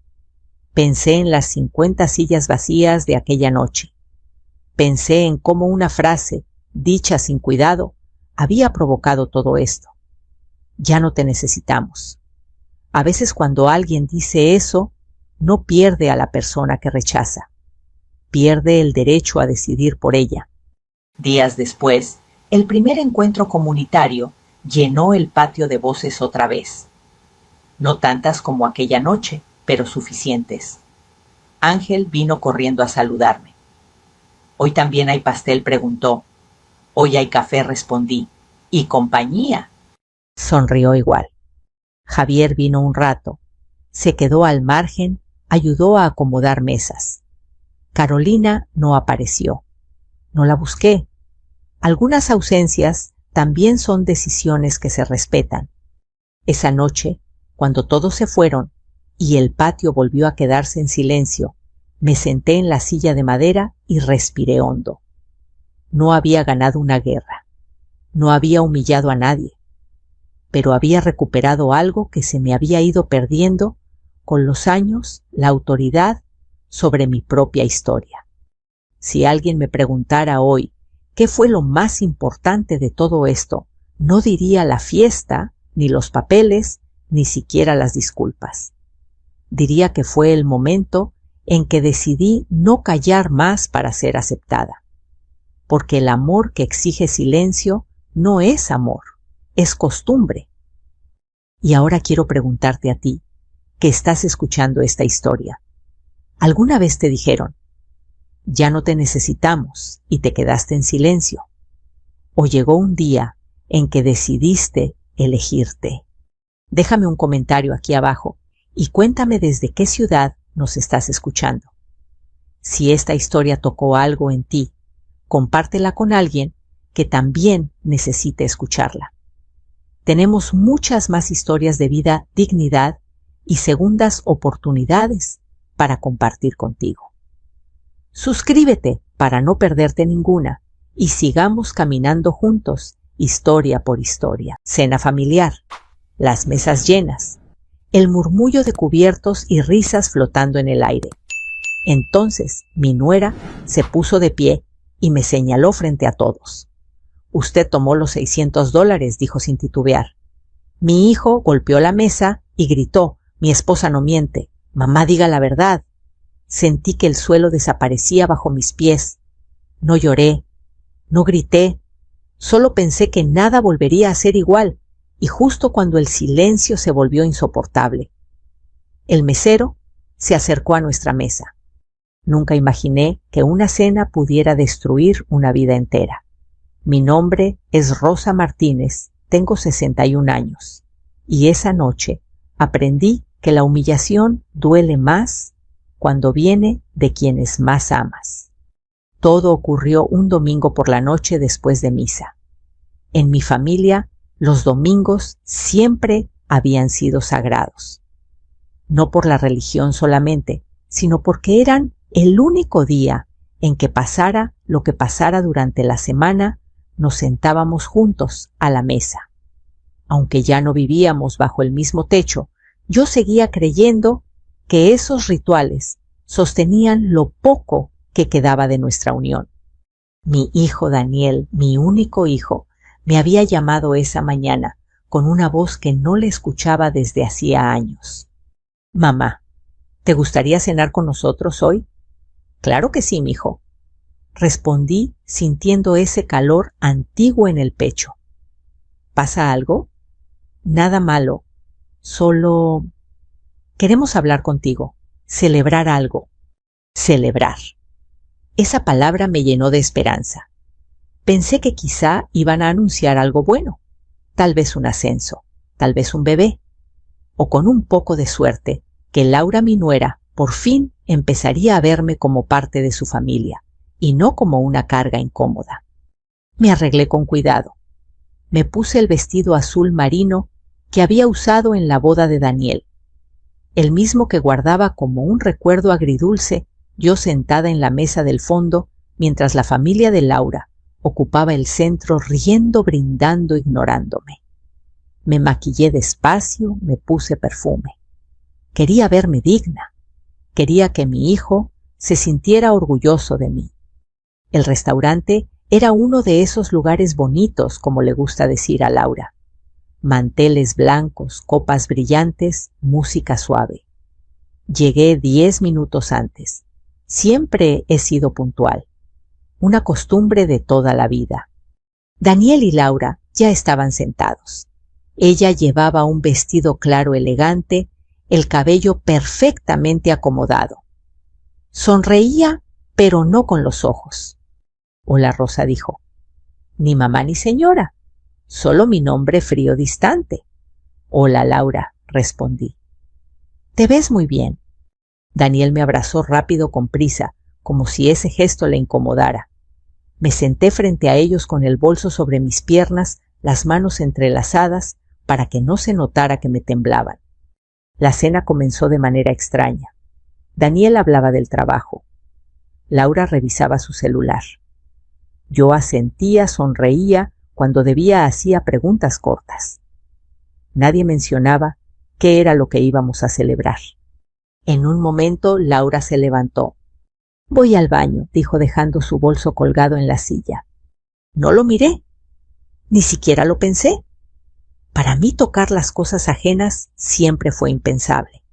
Pensé en las 50 sillas vacías de aquella noche. Pensé en cómo una frase, dicha sin cuidado, había provocado todo esto. «Ya no te necesitamos». A veces cuando alguien dice eso, no pierde a la persona que rechaza. Pierde el derecho a decidir por ella. Días después, el primer encuentro comunitario llenó el patio de voces otra vez. No tantas como aquella noche, pero suficientes. Ángel vino corriendo a saludarme. «¿Hoy también hay pastel?», preguntó. «Hoy hay café», respondí. «Y compañía». Sonrió igual. Javier vino un rato. Se quedó al margen, ayudó a acomodar mesas. Carolina no apareció. No la busqué. Algunas ausencias también son decisiones que se respetan. Esa noche Cuando todos se fueron y el patio volvió a quedarse en silencio, me senté en la silla de madera y respiré hondo. No había ganado una guerra, no había humillado a nadie, pero había recuperado algo que se me había ido perdiendo con los años, la autoridad sobre mi propia historia. Si alguien me preguntara hoy qué fue lo más importante de todo esto, no diría la fiesta, ni los papeles, ni siquiera las disculpas. Diría que fue el momento en que decidí no callar más para ser aceptada. Porque el amor que exige silencio no es amor, es costumbre. Y ahora quiero preguntarte a ti, que estás escuchando esta historia. ¿Alguna vez te dijeron, ya no te necesitamos y te quedaste en silencio? ¿O llegó un día en que decidiste elegirte? Déjame un comentario aquí abajo y cuéntame desde qué ciudad nos estás escuchando. Si esta historia tocó algo en ti, compártela con alguien que también necesite escucharla. Tenemos muchas más historias de vida, dignidad y segundas oportunidades para compartir contigo. Suscríbete para no perderte ninguna y sigamos caminando juntos, historia por historia. Cena familiar, las mesas llenas, el murmullo de cubiertos y risas flotando en el aire. Entonces mi nuera se puso de pie y me señaló frente a todos. Usted tomó los $600, dijo sin titubear. Mi hijo golpeó la mesa y gritó, mi esposa no miente, mamá diga la verdad. Sentí que el suelo desaparecía bajo mis pies. No lloré, no grité, solo pensé que nada volvería a ser igual, y justo cuando el silencio se volvió insoportable. El mesero se acercó a nuestra mesa. Nunca imaginé que una cena pudiera destruir una vida entera. Mi nombre es Rosa Martínez, tengo 61 años, y esa noche aprendí que la humillación duele más cuando viene de quienes más amas. Todo ocurrió un domingo por la noche después de misa. En mi familia, los domingos siempre habían sido sagrados. No por la religión solamente, sino porque eran el único día en que pasara lo que pasara durante la semana, nos sentábamos juntos a la mesa. Aunque ya no vivíamos bajo el mismo techo, yo seguía creyendo que esos rituales sostenían lo poco que quedaba de nuestra unión. Mi hijo Daniel, mi único hijo, me había llamado esa mañana con una voz que no le escuchaba desde hacía años. Mamá, ¿te gustaría cenar con nosotros hoy? Claro que sí, mijo. Respondí sintiendo ese calor antiguo en el pecho. ¿Pasa algo? Nada malo, solo queremos hablar contigo, celebrar algo. Celebrar. Esa palabra me llenó de esperanza. Pensé que quizá iban a anunciar algo bueno, tal vez un ascenso, tal vez un bebé, o con un poco de suerte, que Laura, mi nuera, por fin empezaría a verme como parte de su familia, y no como una carga incómoda. Me arreglé con cuidado. Me puse el vestido azul marino que había usado en la boda de Daniel, el mismo que guardaba como un recuerdo agridulce yo sentada en la mesa del fondo mientras la familia de Laura ocupaba el centro riendo, brindando, ignorándome. Me maquillé despacio, me puse perfume. Quería verme digna. Quería que mi hijo se sintiera orgulloso de mí. El restaurante era uno de esos lugares bonitos, como le gusta decir a Laura. Manteles blancos, copas brillantes, música suave. Llegué 10 minutos antes. Siempre he sido puntual. Una costumbre de toda la vida. Daniel y Laura ya estaban sentados. Ella llevaba un vestido claro elegante, el cabello perfectamente acomodado. Sonreía, pero no con los ojos. Hola, Rosa, dijo. Ni mamá ni señora, solo mi nombre frío distante. Hola, Laura, respondí. Te ves muy bien. Daniel me abrazó rápido con prisa, como si ese gesto le incomodara. Me senté frente a ellos con el bolso sobre mis piernas, las manos entrelazadas, para que no se notara que me temblaban. La cena comenzó de manera extraña. Daniel hablaba del trabajo. Laura revisaba su celular. Yo asentía, sonreía, cuando debía hacía preguntas cortas. Nadie mencionaba qué era lo que íbamos a celebrar. En un momento Laura se levantó. «Voy al baño», dijo dejando su bolso colgado en la silla. No lo miré. Ni siquiera lo pensé. Para mí tocar las cosas ajenas siempre fue impensable.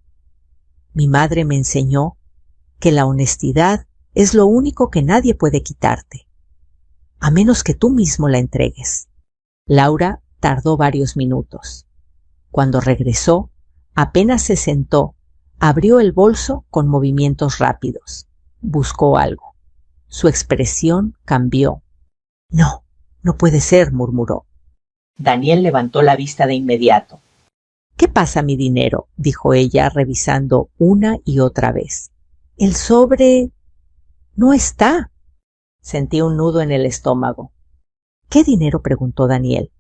Mi madre me enseñó que la honestidad es lo único que nadie puede quitarte, a menos que tú mismo la entregues. Laura tardó varios minutos. Cuando regresó, apenas se sentó, abrió el bolso con movimientos rápidos. Buscó algo. Su expresión cambió. «No, no puede ser», murmuró. Daniel levantó la vista de inmediato. «¿Qué pasa, mi dinero?», dijo ella, revisando una y otra vez. «El sobre no está». Sentí un nudo en el estómago. «¿Qué dinero?», preguntó Daniel.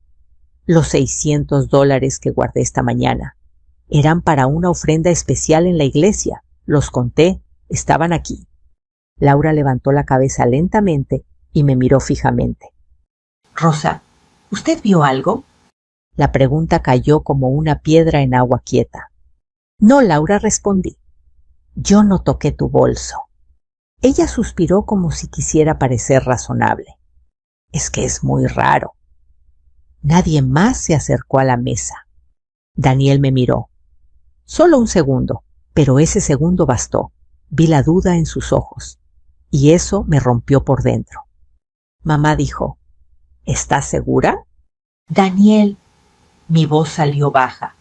«Los $600 que guardé esta mañana. Eran para una ofrenda especial en la iglesia. Los conté. Estaban aquí». Laura levantó la cabeza lentamente y me miró fijamente. «Rosa, ¿usted vio algo?». La pregunta cayó como una piedra en agua quieta. «No, Laura», respondí. «Yo no toqué tu bolso». Ella suspiró como si quisiera parecer razonable. «Es que es muy raro». Nadie más se acercó a la mesa. Daniel me miró. Solo un segundo, pero ese segundo bastó. Vi la duda en sus ojos, y eso me rompió por dentro. Mamá dijo: «¿Estás segura?». «Daniel», mi voz salió baja,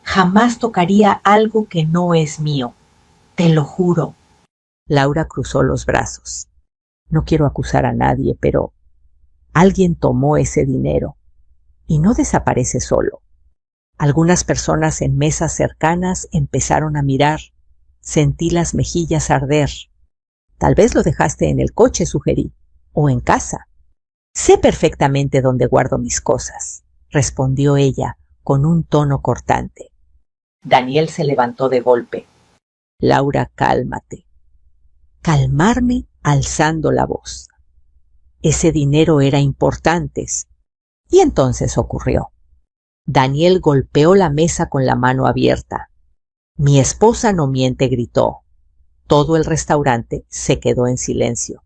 «jamás tocaría algo que no es mío. Te lo juro». Laura cruzó los brazos. «No quiero acusar a nadie, pero alguien tomó ese dinero y no desaparece solo». Algunas personas en mesas cercanas empezaron a mirar. Sentí las mejillas arder. «Tal vez lo dejaste en el coche», sugerí, «o en casa». «Sé perfectamente dónde guardo mis cosas», respondió ella con un tono cortante. Daniel se levantó de golpe. «Laura, cálmate». Calmarme alzando la voz. Ese dinero era importante. Y entonces ocurrió. Daniel golpeó la mesa con la mano abierta. «Mi esposa no miente», gritó. Todo el restaurante se quedó en silencio.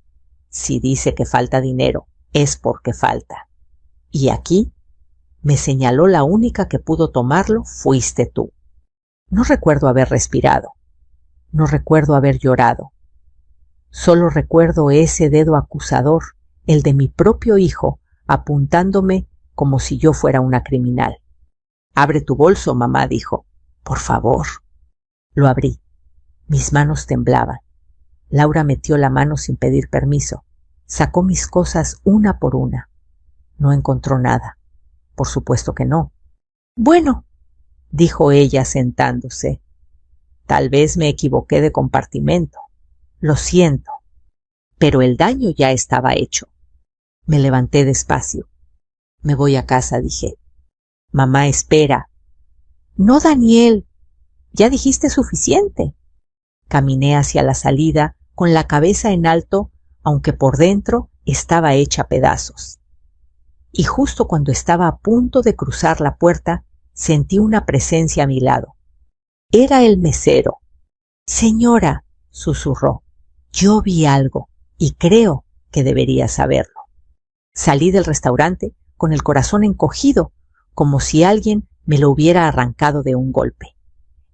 Si dice que falta dinero, es porque falta. Y aquí, me señaló, la única que pudo tomarlo fuiste tú. No recuerdo haber respirado. No recuerdo haber llorado. Solo recuerdo ese dedo acusador, el de mi propio hijo, apuntándome como si yo fuera una criminal. «Abre tu bolso», mamá dijo. «Por favor». Lo abrí. Mis manos temblaban. Laura metió la mano sin pedir permiso. Sacó mis cosas una por una. No encontró nada. Por supuesto que no. «Bueno», dijo ella sentándose. «Tal vez me equivoqué de compartimento. Lo siento». Pero el daño ya estaba hecho. Me levanté despacio. «Me voy a casa», dije. «Mamá, espera». «No, Daniel. Ya dijiste suficiente». Caminé hacia la salida con la cabeza en alto, aunque por dentro estaba hecha pedazos. Y justo cuando estaba a punto de cruzar la puerta, sentí una presencia a mi lado. Era el mesero. «Señora», susurró, «yo vi algo y creo que debería saberlo». Salí del restaurante con el corazón encogido, como si alguien me lo hubiera arrancado de un golpe.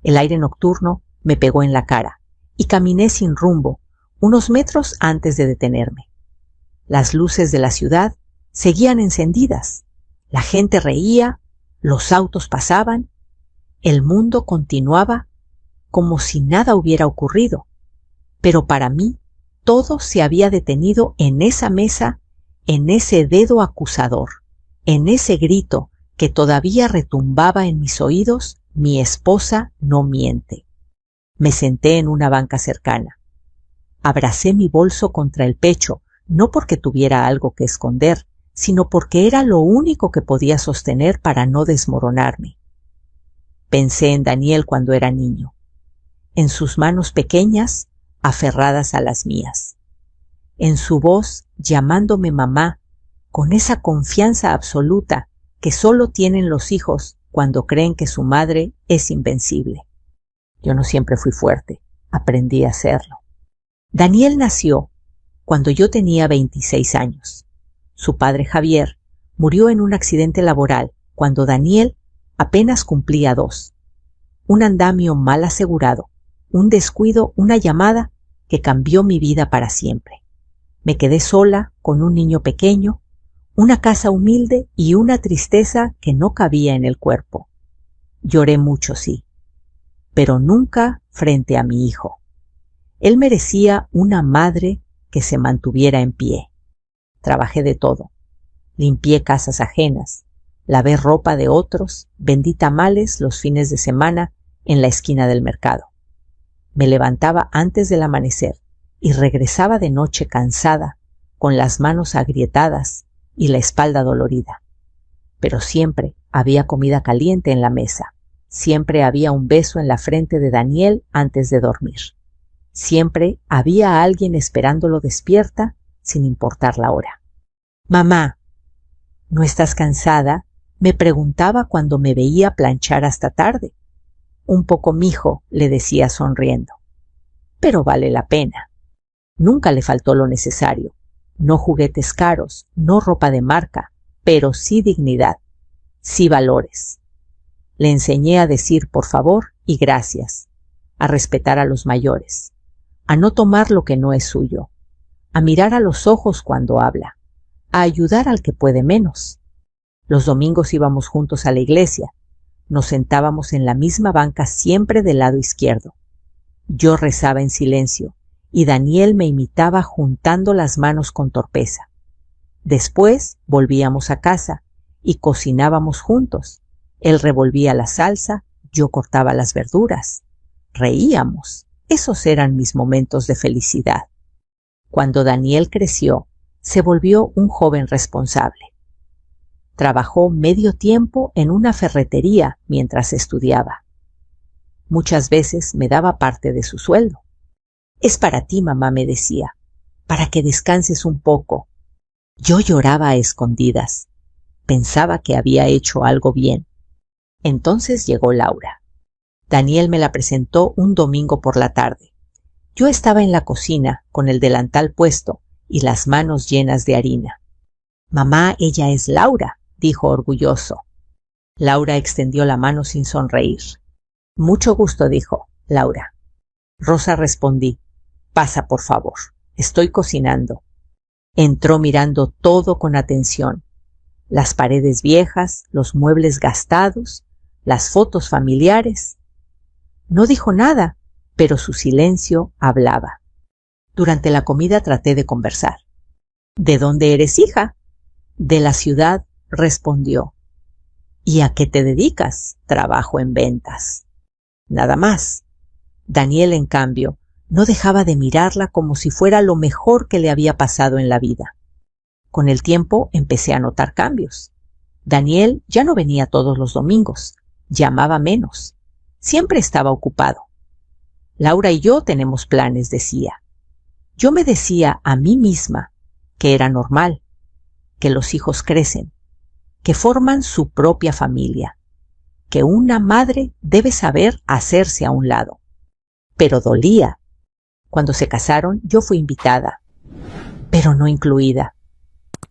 El aire nocturno me pegó en la cara y caminé sin rumbo, unos metros antes de detenerme. Las luces de la ciudad seguían encendidas. La gente reía, los autos pasaban. El mundo continuaba como si nada hubiera ocurrido. Pero para mí todo se había detenido en esa mesa, en ese dedo acusador, en ese grito que todavía retumbaba en mis oídos: «Mi esposa no miente». Me senté en una banca cercana. Abracé mi bolso contra el pecho, no porque tuviera algo que esconder, sino porque era lo único que podía sostener para no desmoronarme. Pensé en Daniel cuando era niño, en sus manos pequeñas aferradas a las mías, en su voz llamándome mamá con esa confianza absoluta que solo tienen los hijos cuando creen que su madre es invencible. Yo no siempre fui fuerte, aprendí a serlo. Daniel nació cuando yo tenía 26 años. Su padre Javier murió en un accidente laboral cuando Daniel apenas cumplía 2. Un andamio mal asegurado, un descuido, una llamada que cambió mi vida para siempre. Me quedé sola con un niño pequeño, una casa humilde y una tristeza que no cabía en el cuerpo. Lloré mucho, sí, pero nunca frente a mi hijo. Él merecía una madre que se mantuviera en pie. Trabajé de todo. Limpié casas ajenas, lavé ropa de otros, vendí tamales los fines de semana en la esquina del mercado. Me levantaba antes del amanecer y regresaba de noche cansada, con las manos agrietadas y la espalda dolorida. Pero siempre había comida caliente en la mesa. Siempre había un beso en la frente de Daniel antes de dormir. Siempre había alguien esperándolo despierta, sin importar la hora. Mamá, ¿no estás cansada?, me preguntaba cuando me veía planchar hasta tarde. Un poco, mijo, le decía sonriendo. Pero vale la pena. Nunca le faltó lo necesario. No juguetes caros, no ropa de marca, pero sí dignidad, sí valores. Le enseñé a decir por favor y gracias, a respetar a los mayores, a no tomar lo que no es suyo, a mirar a los ojos cuando habla, a ayudar al que puede menos. Los domingos íbamos juntos a la iglesia. Nos sentábamos en la misma banca siempre del lado izquierdo. Yo rezaba en silencio y Daniel me imitaba juntando las manos con torpeza. Después volvíamos a casa y cocinábamos juntos. Él revolvía la salsa, yo cortaba las verduras. Reíamos. Esos eran mis momentos de felicidad. Cuando Daniel creció, se volvió un joven responsable. Trabajó medio tiempo en una ferretería mientras estudiaba. Muchas veces me daba parte de su sueldo. Es para ti, mamá, me decía, para que descanses un poco. Yo lloraba a escondidas. Pensaba que había hecho algo bien. Entonces llegó Laura. Daniel me la presentó un domingo por la tarde. Yo estaba en la cocina con el delantal puesto y las manos llenas de harina. Mamá, ella es Laura, dijo orgulloso. Laura extendió la mano sin sonreír. Mucho gusto, dijo Laura. Rosa, respondí. Pasa, por favor. Estoy cocinando. Entró mirando todo con atención. Las paredes viejas, los muebles gastados, las fotos familiares. No dijo nada, pero su silencio hablaba. Durante la comida traté de conversar. ¿De dónde eres, hija? De la ciudad, respondió. ¿Y a qué te dedicas? Trabajo en ventas. Nada más. Daniel, en cambio, no dejaba de mirarla como si fuera lo mejor que le había pasado en la vida. Con el tiempo empecé a notar cambios. Daniel ya no venía todos los domingos, llamaba menos, siempre estaba ocupado. Laura y yo tenemos planes, decía. Yo me decía a mí misma que era normal, que los hijos crecen, que forman su propia familia, que una madre debe saber hacerse a un lado. Pero dolía. Cuando se casaron, yo fui invitada, pero no incluida.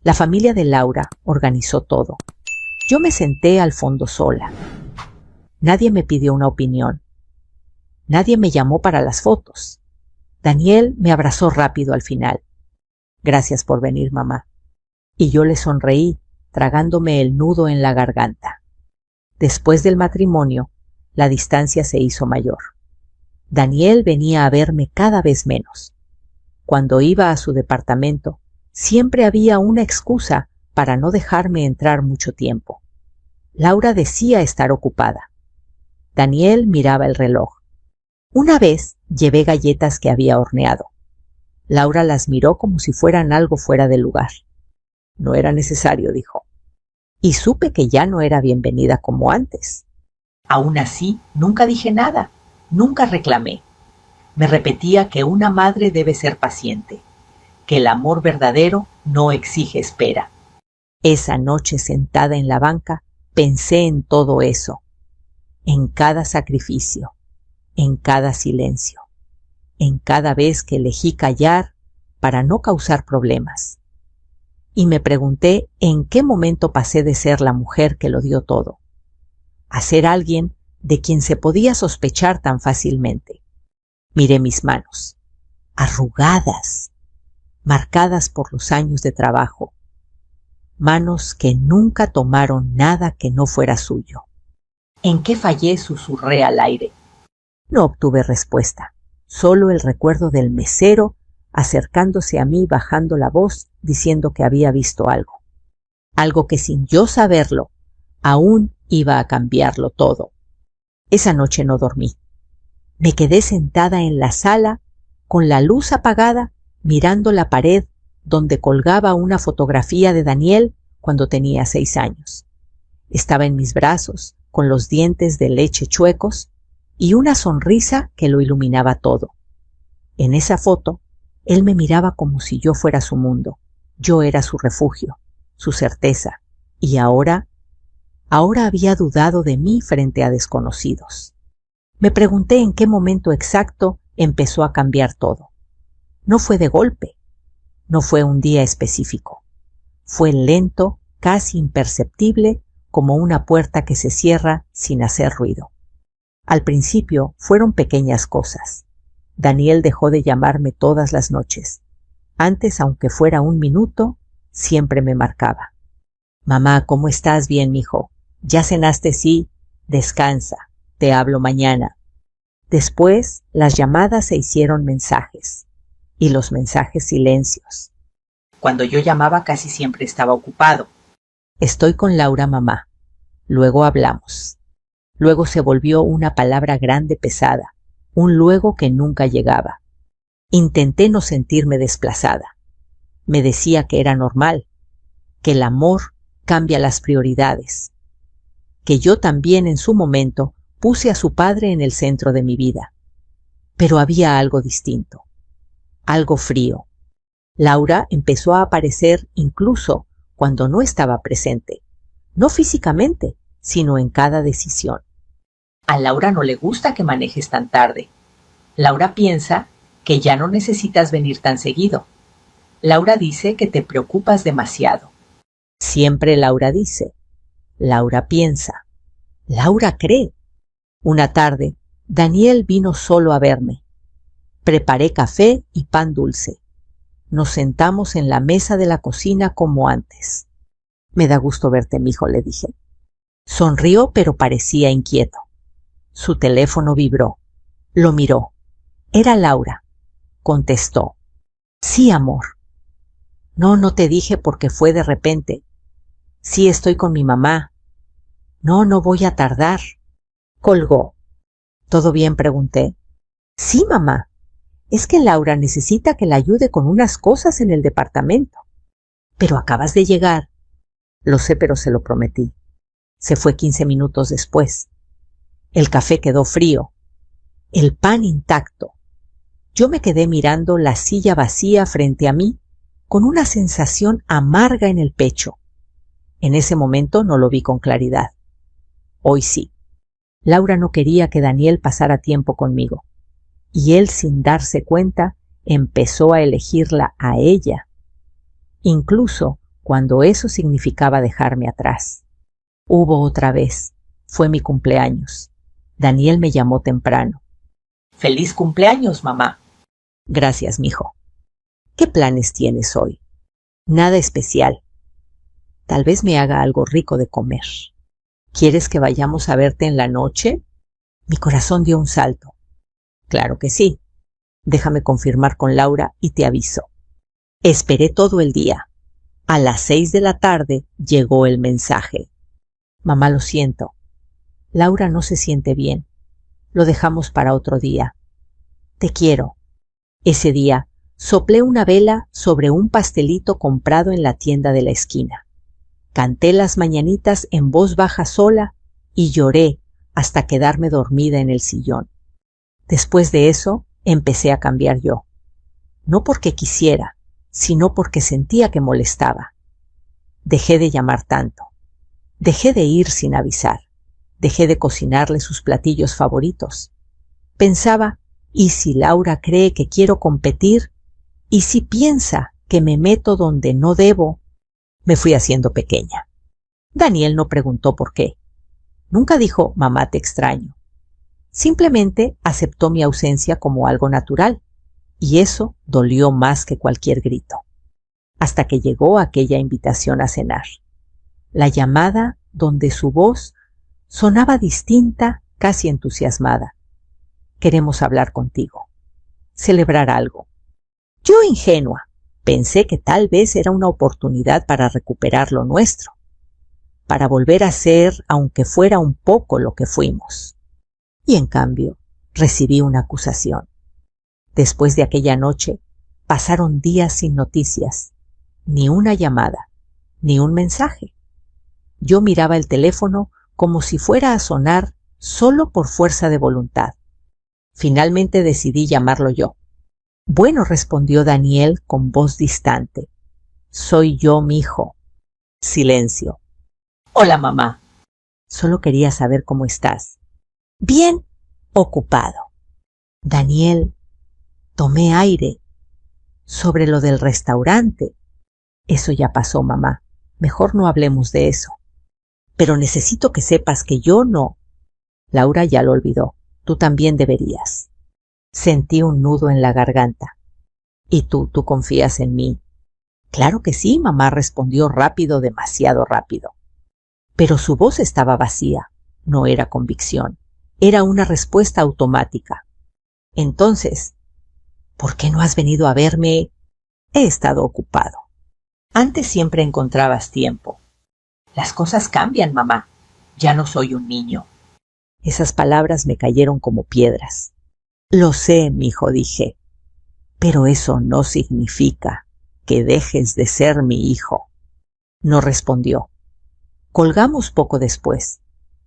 La familia de Laura organizó todo. Yo me senté al fondo sola. Nadie me pidió una opinión. Nadie me llamó para las fotos. Daniel me abrazó rápido al final. Gracias por venir, mamá. Y yo le sonreí, tragándome el nudo en la garganta. Después del matrimonio, la distancia se hizo mayor. Daniel venía a verme cada vez menos. Cuando iba a su departamento, siempre había una excusa para no dejarme entrar mucho tiempo. Laura decía estar ocupada. Daniel miraba el reloj. Una vez llevé galletas que había horneado. Laura las miró como si fueran algo fuera de lugar. No era necesario, dijo. Y supe que ya no era bienvenida como antes. Aún así, nunca dije nada, nunca reclamé. Me repetía que una madre debe ser paciente, que el amor verdadero no exige espera. Esa noche sentada en la banca pensé en todo eso, en cada sacrificio, en cada silencio, en cada vez que elegí callar para no causar problemas. Y me pregunté en qué momento pasé de ser la mujer que lo dio todo, a ser alguien de quien se podía sospechar tan fácilmente. Miré mis manos, arrugadas, marcadas por los años de trabajo, manos que nunca tomaron nada que no fuera suyo. ¿En qué fallé?, susurré al aire. No obtuve respuesta, solo el recuerdo del mesero acercándose a mí bajando la voz diciendo que había visto algo. Algo que sin yo saberlo, aún iba a cambiarlo todo. Esa noche no dormí. Me quedé sentada en la sala con la luz apagada mirando la pared donde colgaba una fotografía de Daniel cuando tenía 6 años. Estaba en mis brazos, con los dientes de leche chuecos y una sonrisa que lo iluminaba todo. En esa foto, él me miraba como si yo fuera su mundo. Yo era su refugio, su certeza, y ahora había dudado de mí frente a desconocidos. Me pregunté en qué momento exacto empezó a cambiar todo. No fue de golpe, no fue un día específico. Fue lento, casi imperceptible, como una puerta que se cierra sin hacer ruido. Al principio fueron pequeñas cosas. Daniel dejó de llamarme todas las noches. Antes, aunque fuera 1 minuto, siempre me marcaba. Mamá, ¿cómo estás? Bien, mijo. ¿Ya cenaste? Sí. Descansa. Te hablo mañana. Después, las llamadas se hicieron mensajes. Y los mensajes silencios. Cuando yo llamaba casi siempre estaba ocupado. Estoy con Laura, mamá. Luego hablamos. Luego se volvió una palabra grande pesada, un luego que nunca llegaba. Intenté no sentirme desplazada. Me decía que era normal, que el amor cambia las prioridades, que yo también en su momento puse a su padre en el centro de mi vida. Pero había algo distinto, algo frío. Laura empezó a aparecer incluso cuando no estaba presente, no físicamente, sino en cada decisión. A Laura no le gusta que manejes tan tarde. Laura piensa que ya no necesitas venir tan seguido. Laura dice que te preocupas demasiado. Siempre Laura dice, Laura piensa, Laura cree. Una tarde, Daniel vino solo a verme. Preparé café y pan dulce. Nos sentamos en la mesa de la cocina como antes. Me da gusto verte, mijo, le dije. Sonrió, pero parecía inquieto. Su teléfono vibró. Lo miró. Era Laura. Contestó. Sí, amor. No, no te dije porque fue de repente. Sí, estoy con mi mamá. No, no voy a tardar. Colgó. ¿Todo bien?, pregunté. Sí, mamá. Es que Laura necesita que la ayude con unas cosas en el departamento. Pero acabas de llegar. Lo sé, pero se lo prometí. Se fue 15 minutos después. El café quedó frío. El pan intacto. Yo me quedé mirando la silla vacía frente a mí con una sensación amarga en el pecho. En ese momento no lo vi con claridad. Hoy sí. Laura no quería que Daniel pasara tiempo conmigo. Y él, sin darse cuenta, empezó a elegirla a ella. Incluso cuando eso significaba dejarme atrás. Hubo otra vez. Fue mi cumpleaños. Daniel me llamó temprano. ¡Feliz cumpleaños, mamá! Gracias, mijo. ¿Qué planes tienes hoy? Nada especial. Tal vez me haga algo rico de comer. ¿Quieres que vayamos a verte en la noche? Mi corazón dio un salto. Claro que sí. Déjame confirmar con Laura y te aviso. Esperé todo el día. A las 6 de la tarde llegó el mensaje. Mamá, lo siento. Laura no se siente bien. Lo dejamos para otro día. Te quiero. Ese día soplé una vela sobre un pastelito comprado en la tienda de la esquina. Canté las mañanitas en voz baja sola y lloré hasta quedarme dormida en el sillón. Después de eso, empecé a cambiar yo. No porque quisiera, sino porque sentía que molestaba. Dejé de llamar tanto. Dejé de ir sin avisar. Dejé de cocinarle sus platillos favoritos. Pensaba, ¿y si Laura cree que quiero competir? ¿Y si piensa que me meto donde no debo? Me fui haciendo pequeña. Daniel no preguntó por qué. Nunca dijo, mamá, te extraño. Simplemente aceptó mi ausencia como algo natural, y eso dolió más que cualquier grito. Hasta que llegó aquella invitación a cenar. La llamada donde su voz sonaba distinta, casi entusiasmada. Queremos hablar contigo. Celebrar algo. Yo, ingenua, pensé que tal vez era una oportunidad para recuperar lo nuestro, para volver a ser, aunque fuera un poco, lo que fuimos. Y en cambio, recibí una acusación. Después de aquella noche, pasaron días sin noticias, ni una llamada, ni un mensaje. Yo miraba el teléfono como si fuera a sonar solo por fuerza de voluntad. Finalmente decidí llamarlo yo. Bueno, respondió Daniel con voz distante. Soy yo, mijo. Silencio. Hola, mamá. Solo quería saber cómo estás. Bien, ocupado. Daniel, tomé aire. Sobre lo del restaurante. Eso ya pasó, mamá. Mejor no hablemos de eso. Pero necesito que sepas que yo no. Laura ya lo olvidó. Tú también deberías. Sentí un nudo en la garganta. ¿Y tú confías en mí? Claro que sí, mamá, respondió rápido, demasiado rápido. Pero su voz estaba vacía. No era convicción. Era una respuesta automática. Entonces, ¿por qué no has venido a verme? He estado ocupado. Antes siempre encontrabas tiempo. Las cosas cambian, mamá. Ya no soy un niño. Esas palabras me cayeron como piedras. Lo sé, mijo, dije. Pero eso no significa que dejes de ser mi hijo. No respondió. Colgamos poco después.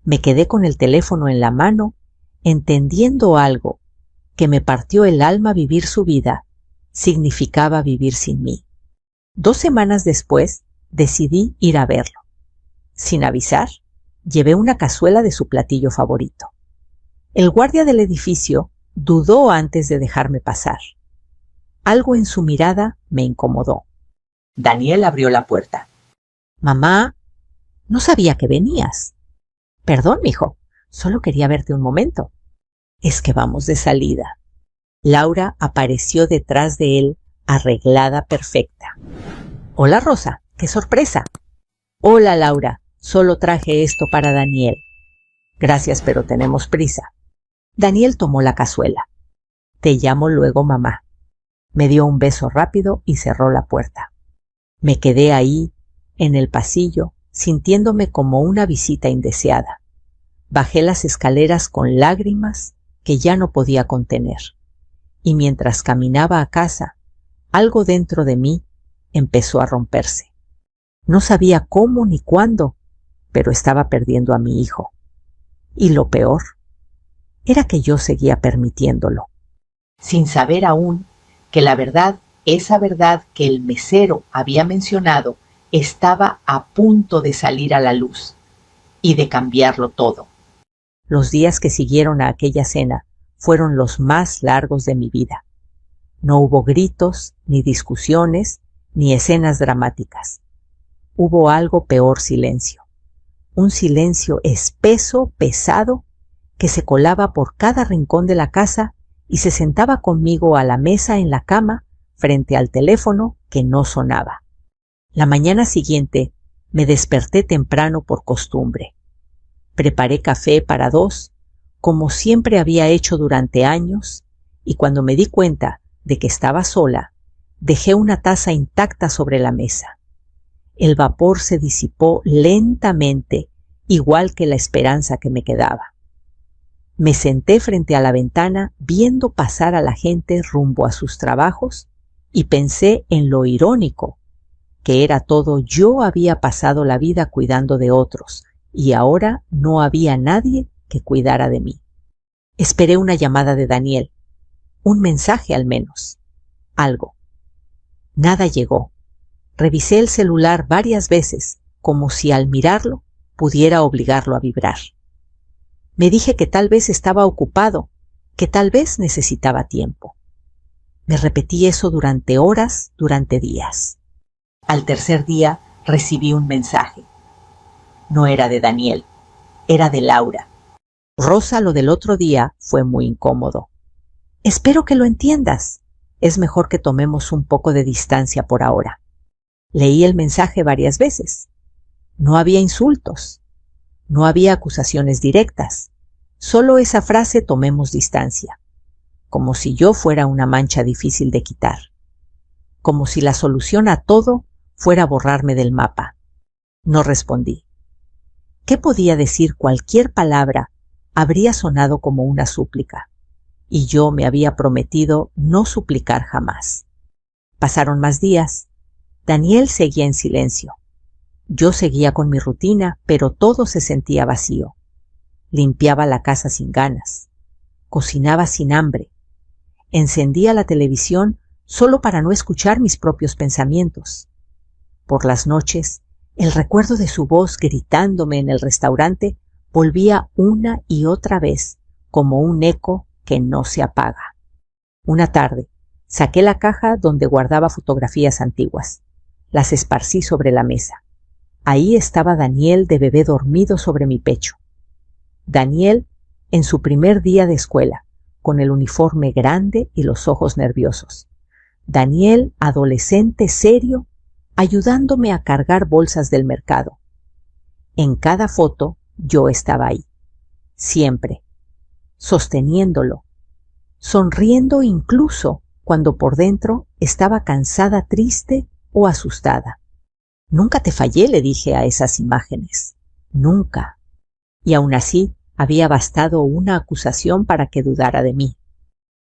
Me quedé con el teléfono en la mano, entendiendo algo que me partió el alma. Vivir su vida significaba vivir sin mí. 2 semanas después decidí ir a verlo. Sin avisar, llevé una cazuela de su platillo favorito. El guardia del edificio dudó antes de dejarme pasar. Algo en su mirada me incomodó. Daniel abrió la puerta. Mamá, no sabía que venías. Perdón, mijo, solo quería verte un momento. Es que vamos de salida. Laura apareció detrás de él, arreglada perfecta. Hola, Rosa, qué sorpresa. Hola, Laura, solo traje esto para Daniel. Gracias, pero tenemos prisa. Daniel tomó la cazuela. Te llamo luego, mamá. Me dio un beso rápido y cerró la puerta. Me quedé ahí, en el pasillo, sintiéndome como una visita indeseada. Bajé las escaleras con lágrimas que ya no podía contener. Y mientras caminaba a casa, algo dentro de mí empezó a romperse. No sabía cómo ni cuándo, pero estaba perdiendo a mi hijo. Y lo peor era que yo seguía permitiéndolo. Sin saber aún que la verdad, esa verdad que el mesero había mencionado, estaba a punto de salir a la luz y de cambiarlo todo. Los días que siguieron a aquella cena fueron los más largos de mi vida. No hubo gritos, ni discusiones, ni escenas dramáticas. Hubo algo peor: silencio. Un silencio espeso, pesado, que se colaba por cada rincón de la casa y se sentaba conmigo a la mesa en la cama, frente al teléfono que no sonaba. La mañana siguiente me desperté temprano por costumbre. Preparé café para 2, como siempre había hecho durante años, y cuando me di cuenta de que estaba sola, dejé una taza intacta sobre la mesa. El vapor se disipó lentamente, igual que la esperanza que me quedaba. Me senté frente a la ventana viendo pasar a la gente rumbo a sus trabajos y pensé en lo irónico que era todo. Yo había pasado la vida cuidando de otros y ahora no había nadie que cuidara de mí. Esperé una llamada de Daniel, un mensaje al menos, algo. Nada llegó. Revisé el celular varias veces, como si al mirarlo pudiera obligarlo a vibrar. Me dije que tal vez estaba ocupado, que tal vez necesitaba tiempo. Me repetí eso durante horas, durante días. Al tercer día recibí un mensaje. No era de Daniel, era de Laura. Rosa, lo del otro día fue muy incómodo. Espero que lo entiendas. Es mejor que tomemos un poco de distancia por ahora. Leí el mensaje varias veces. No había insultos. No había acusaciones directas. Solo esa frase tomemos distancia. Como si yo fuera una mancha difícil de quitar. Como si la solución a todo fuera borrarme del mapa. No respondí. ¿Qué podía decir? Cualquier palabra habría sonado como una súplica. Y yo me había prometido no suplicar jamás. Pasaron más días. Daniel seguía en silencio. Yo seguía con mi rutina, pero todo se sentía vacío. Limpiaba la casa sin ganas. Cocinaba sin hambre. Encendía la televisión solo para no escuchar mis propios pensamientos. Por las noches, el recuerdo de su voz gritándome en el restaurante volvía una y otra vez como un eco que no se apaga. Una tarde, saqué la caja donde guardaba fotografías antiguas. Las esparcí sobre la mesa. Ahí estaba Daniel de bebé dormido sobre mi pecho. Daniel en su primer día de escuela, con el uniforme grande y los ojos nerviosos. Daniel, adolescente serio, ayudándome a cargar bolsas del mercado. En cada foto yo estaba ahí, siempre, sosteniéndolo, sonriendo incluso cuando por dentro estaba cansada, triste o asustada. Nunca te fallé, le dije a esas imágenes. Nunca. Y aún así había bastado una acusación para que dudara de mí.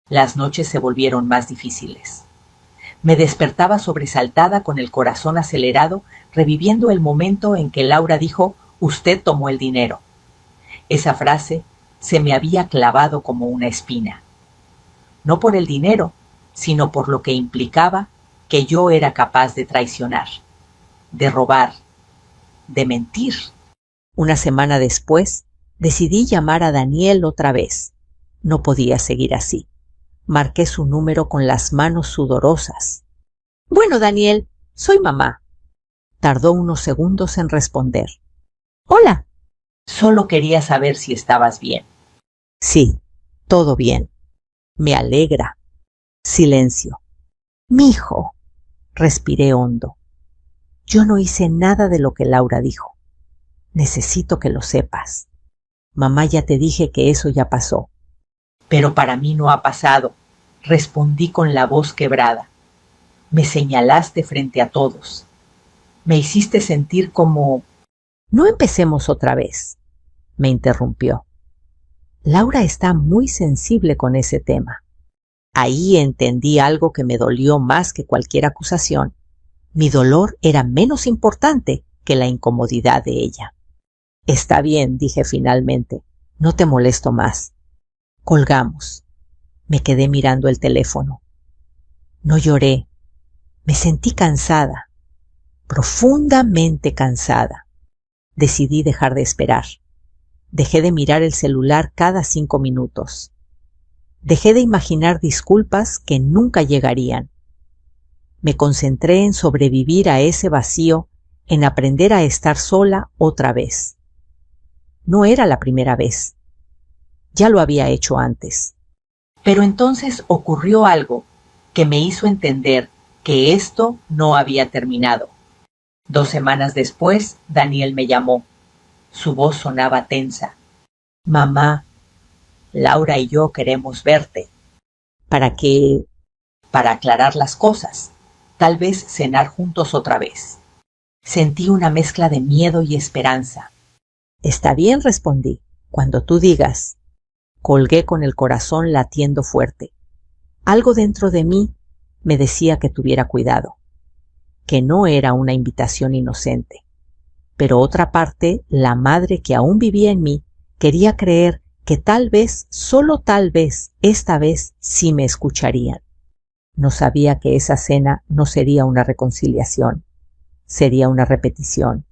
Las noches se volvieron más difíciles. Me despertaba sobresaltada con el corazón acelerado, reviviendo el momento en que Laura dijo: «Usted tomó el dinero». Esa frase se me había clavado como una espina. No por el dinero, sino por lo que implicaba que yo era capaz de traicionar, de robar, de mentir. Una semana después, decidí llamar a Daniel otra vez. No podía seguir así. Marqué su número con las manos sudorosas. «Bueno, Daniel, soy mamá». Tardó unos segundos en responder. «Hola». «Solo quería saber si estabas bien». «Sí, todo bien». «Me alegra». Silencio. «Mijo», respiré hondo. «Yo no hice nada de lo que Laura dijo. Necesito que lo sepas. Mamá, ya te dije que eso ya pasó». «Pero para mí no ha pasado», respondí con la voz quebrada. «Me señalaste frente a todos. Me hiciste sentir como...». «No empecemos otra vez», me interrumpió. Laura está muy sensible con ese tema. Ahí entendí algo que me dolió más que cualquier acusación. Mi dolor era menos importante que la incomodidad de ella. «Está bien», dije finalmente. «No te molesto más». Colgamos. Me quedé mirando el teléfono. No lloré. Me sentí cansada, profundamente cansada. Decidí dejar de esperar. Dejé de mirar el celular cada 5 minutos. Dejé de imaginar disculpas que nunca llegarían. Me concentré en sobrevivir a ese vacío, en aprender a estar sola otra vez. No era la primera vez. Ya lo había hecho antes. Pero entonces ocurrió algo que me hizo entender que esto no había terminado. 2 semanas después, Daniel me llamó. Su voz sonaba tensa. «Mamá, Laura y yo queremos verte». «¿Para qué?» «Para aclarar las cosas. Tal vez cenar juntos otra vez». Sentí una mezcla de miedo y esperanza. «Está bien», respondí. «Cuando tú digas». Colgué con el corazón latiendo fuerte. Algo dentro de mí me decía que tuviera cuidado, que no era una invitación inocente. Pero otra parte, la madre que aún vivía en mí, Quería creer que tal vez, solo tal vez, esta vez sí me escucharían. No sabía que esa cena no sería una reconciliación, sería una repetición,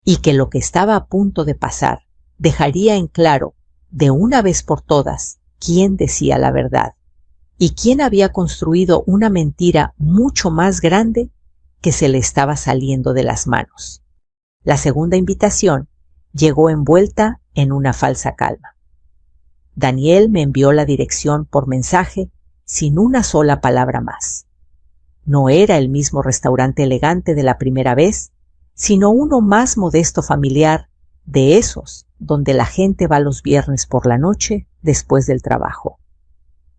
y que lo que estaba a punto de pasar dejaría en claro, de una vez por todas, quién decía la verdad, y quién había construido una mentira mucho más grande que se le estaba saliendo de las manos. La segunda invitación llegó envuelta en una falsa calma. Daniel me envió la dirección por mensaje sin una sola palabra más. No era el mismo restaurante elegante de la primera vez, sino uno más modesto familiar, de esos donde la gente va los viernes por la noche después del trabajo.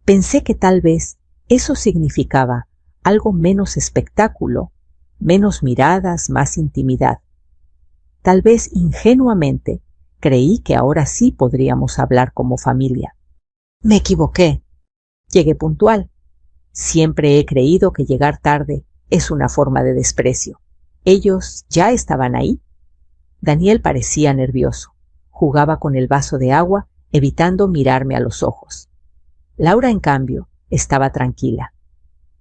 Pensé que tal vez eso significaba algo menos espectáculo, menos miradas, más intimidad. Tal vez ingenuamente creí que ahora sí podríamos hablar como familia. Me equivoqué. Llegué puntual. Siempre he creído que llegar tarde es una forma de desprecio. ¿Ellos ya estaban ahí? Daniel parecía nervioso. Jugaba con el vaso de agua, evitando mirarme a los ojos. Laura, en cambio, estaba tranquila.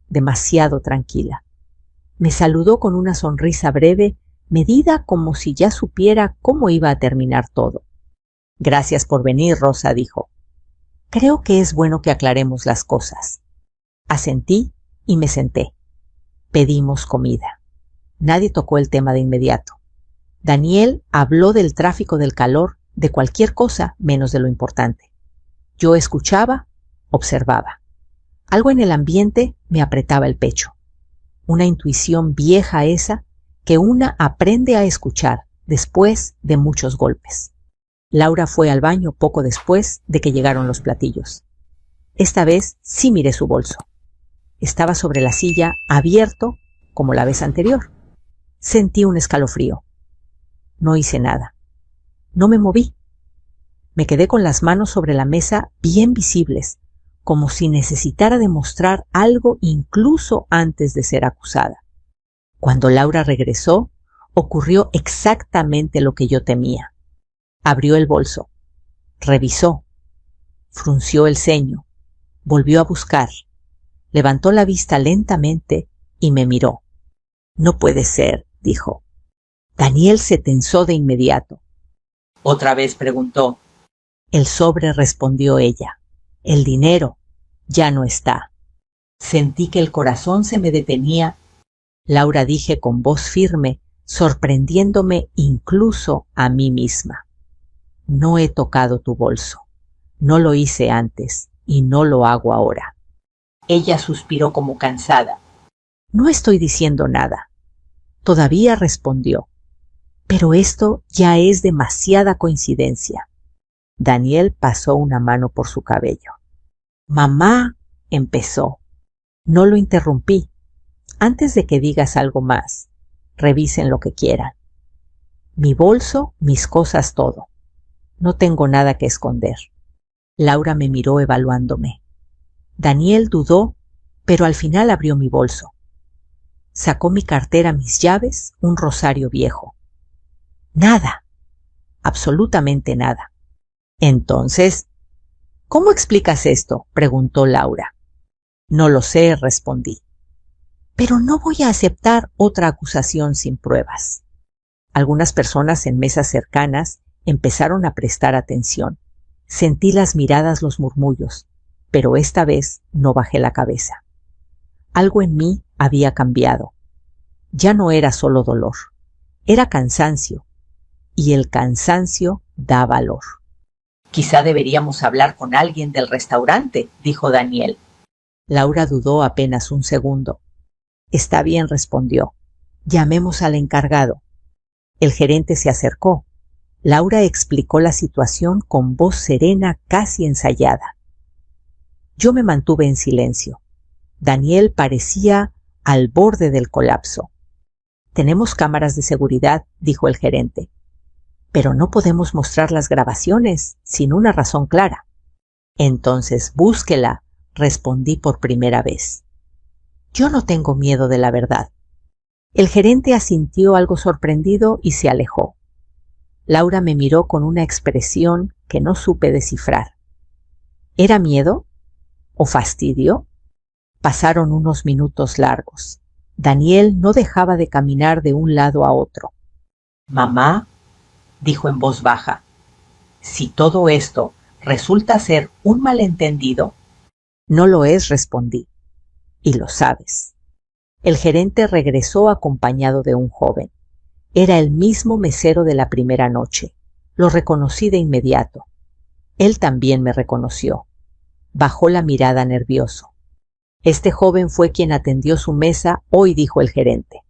Demasiado tranquila. Me saludó con una sonrisa breve, medida como si ya supiera cómo iba a terminar todo. Gracias por venir, Rosa, dijo. Creo que es bueno que aclaremos las cosas. Asentí y me senté. Pedimos comida. Nadie tocó el tema de inmediato. Daniel habló del tráfico, del calor, de cualquier cosa menos de lo importante. Yo escuchaba, observaba. Algo en el ambiente me apretaba el pecho. Una intuición vieja esa que una aprende a escuchar después de muchos golpes. Laura fue al baño poco después de que llegaron los platillos. Esta vez sí miré su bolso. Estaba sobre la silla, abierto, como la vez anterior. Sentí un escalofrío. No hice nada. No me moví. Me quedé con las manos sobre la mesa bien visibles, como si necesitara demostrar algo incluso antes de ser acusada. Cuando Laura regresó, ocurrió exactamente lo que yo temía. Abrió el bolso, revisó, frunció el ceño, volvió a buscar, levantó la vista lentamente y me miró. No puede ser, dijo. Daniel se tensó de inmediato. ¿Otra vez?, preguntó. El sobre, respondió ella. El dinero ya no está. Sentí que el corazón se me detenía. Laura, dije con voz firme, sorprendiéndome incluso a mí misma. No he tocado tu bolso. No lo hice antes y no lo hago ahora. Ella suspiró como cansada. No estoy diciendo nada. Todavía, respondió. Pero esto ya es demasiada coincidencia. Daniel pasó una mano por su cabello. Mamá, empezó. No lo interrumpí. Antes de que digas algo más, revisen lo que quieran. Mi bolso, mis cosas, todo. No tengo nada que esconder. Laura me miró evaluándome. Daniel dudó, pero al final abrió mi bolso. Sacó mi cartera, mis llaves, un rosario viejo. Nada. Absolutamente nada. Entonces, ¿cómo explicas esto?, preguntó Laura. No lo sé, respondí. Pero no voy a aceptar otra acusación sin pruebas. Algunas personas en mesas cercanas empezaron a prestar atención. Sentí las miradas, los murmullos, pero esta vez no bajé la cabeza. Algo en mí había cambiado. Ya no era solo dolor, era cansancio, y el cansancio da valor. Quizá deberíamos hablar con alguien del restaurante, dijo Daniel. Laura dudó apenas un segundo. Está bien, respondió. Llamemos al encargado. El gerente se acercó. Laura explicó la situación con voz serena, casi ensayada. Yo me mantuve en silencio. Daniel parecía al borde del colapso. Tenemos cámaras de seguridad, dijo el gerente. Pero no podemos mostrar las grabaciones sin una razón clara. Entonces búsquela, respondí por primera vez. Yo no tengo miedo de la verdad. El gerente asintió algo sorprendido y se alejó. Laura me miró con una expresión que no supe descifrar. ¿Era miedo o fastidio? Pasaron unos minutos largos. Daniel no dejaba de caminar de un lado a otro. Mamá, dijo en voz baja, si todo esto resulta ser un malentendido. No lo es, respondí. Y lo sabes. El gerente regresó acompañado de un joven. Era el mismo mesero de la primera noche. Lo reconocí de inmediato. Él también me reconoció. Bajó la mirada nervioso. Este joven fue quien atendió su mesa hoy, dijo el gerente.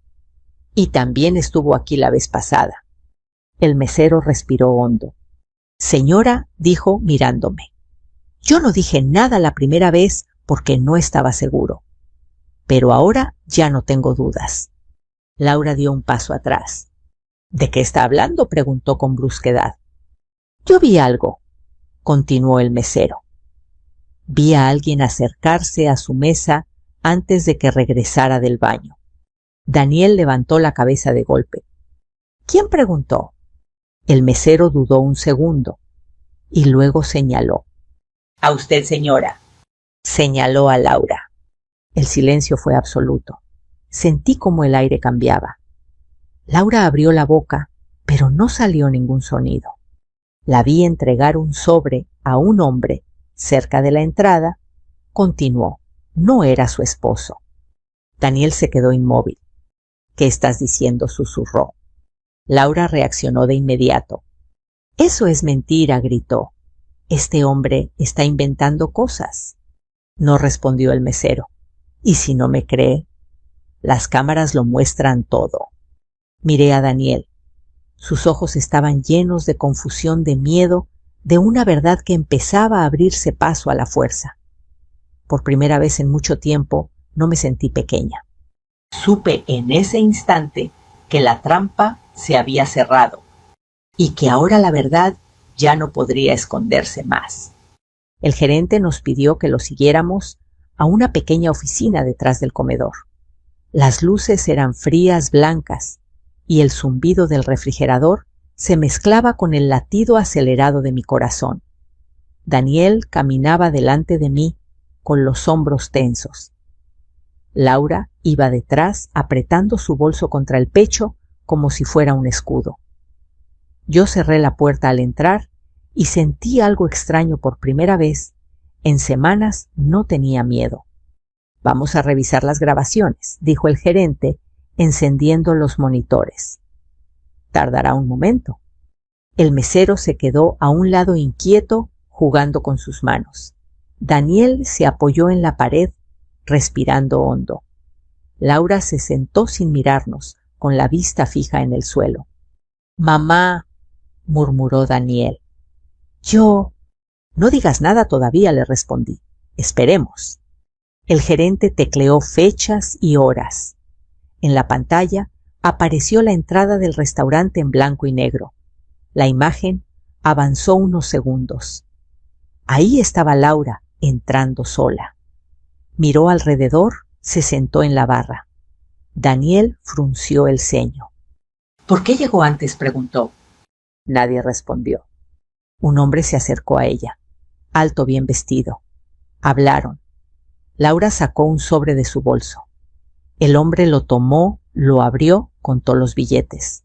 Y también estuvo aquí la vez pasada. El mesero respiró hondo. Señora, dijo mirándome. Yo no dije nada la primera vez porque no estaba seguro. Pero ahora ya no tengo dudas. Laura dio un paso atrás. ¿De qué está hablando?, preguntó con brusquedad. Yo vi algo, continuó el mesero. Vi a alguien acercarse a su mesa antes de que regresara del baño. Daniel levantó la cabeza de golpe. ¿Quién preguntó? El mesero dudó un segundo y luego señaló. A usted, señora. Señaló a Laura. El silencio fue absoluto. Sentí como el aire cambiaba. Laura abrió la boca, pero no salió ningún sonido. La vi entregar un sobre a un hombre cerca de la entrada. Continuó. No era su esposo. Daniel se quedó inmóvil. ¿Qué estás diciendo?, susurró. Laura reaccionó de inmediato. Eso es mentira, gritó. Este hombre está inventando cosas. No respondió el mesero. ¿Y si no me cree? Las cámaras lo muestran todo. Miré a Daniel. Sus ojos estaban llenos de confusión, de miedo, de una verdad que empezaba a abrirse paso a la fuerza. Por primera vez en mucho tiempo no me sentí pequeña. Supe en ese instante que la trampa se había cerrado y que ahora la verdad ya no podría esconderse más. El gerente nos pidió que lo siguiéramos a una pequeña oficina detrás del comedor. Las luces eran frías, blancas, y el zumbido del refrigerador se mezclaba con el latido acelerado de mi corazón. Daniel caminaba delante de mí con los hombros tensos. Laura iba detrás apretando su bolso contra el pecho como si fuera un escudo. Yo cerré la puerta al entrar y sentí algo extraño por primera vez. En semanas no tenía miedo. Vamos a revisar las grabaciones, dijo el gerente, encendiendo los monitores. Tardará un momento. El mesero se quedó a un lado inquieto, jugando con sus manos. Daniel se apoyó en la pared, respirando hondo. Laura se sentó sin mirarnos, con la vista fija en el suelo. Mamá, murmuró Daniel. Yo... No digas nada todavía, le respondí. Esperemos. El gerente tecleó fechas y horas. En la pantalla apareció la entrada del restaurante en blanco y negro. La imagen avanzó unos segundos. Ahí estaba Laura, entrando sola. Miró alrededor, se sentó en la barra. Daniel frunció el ceño. ¿Por qué llegó antes?, preguntó. Nadie respondió. Un hombre se acercó a ella, alto, bien vestido. Hablaron. Laura sacó un sobre de su bolso. El hombre lo tomó, lo abrió, contó los billetes.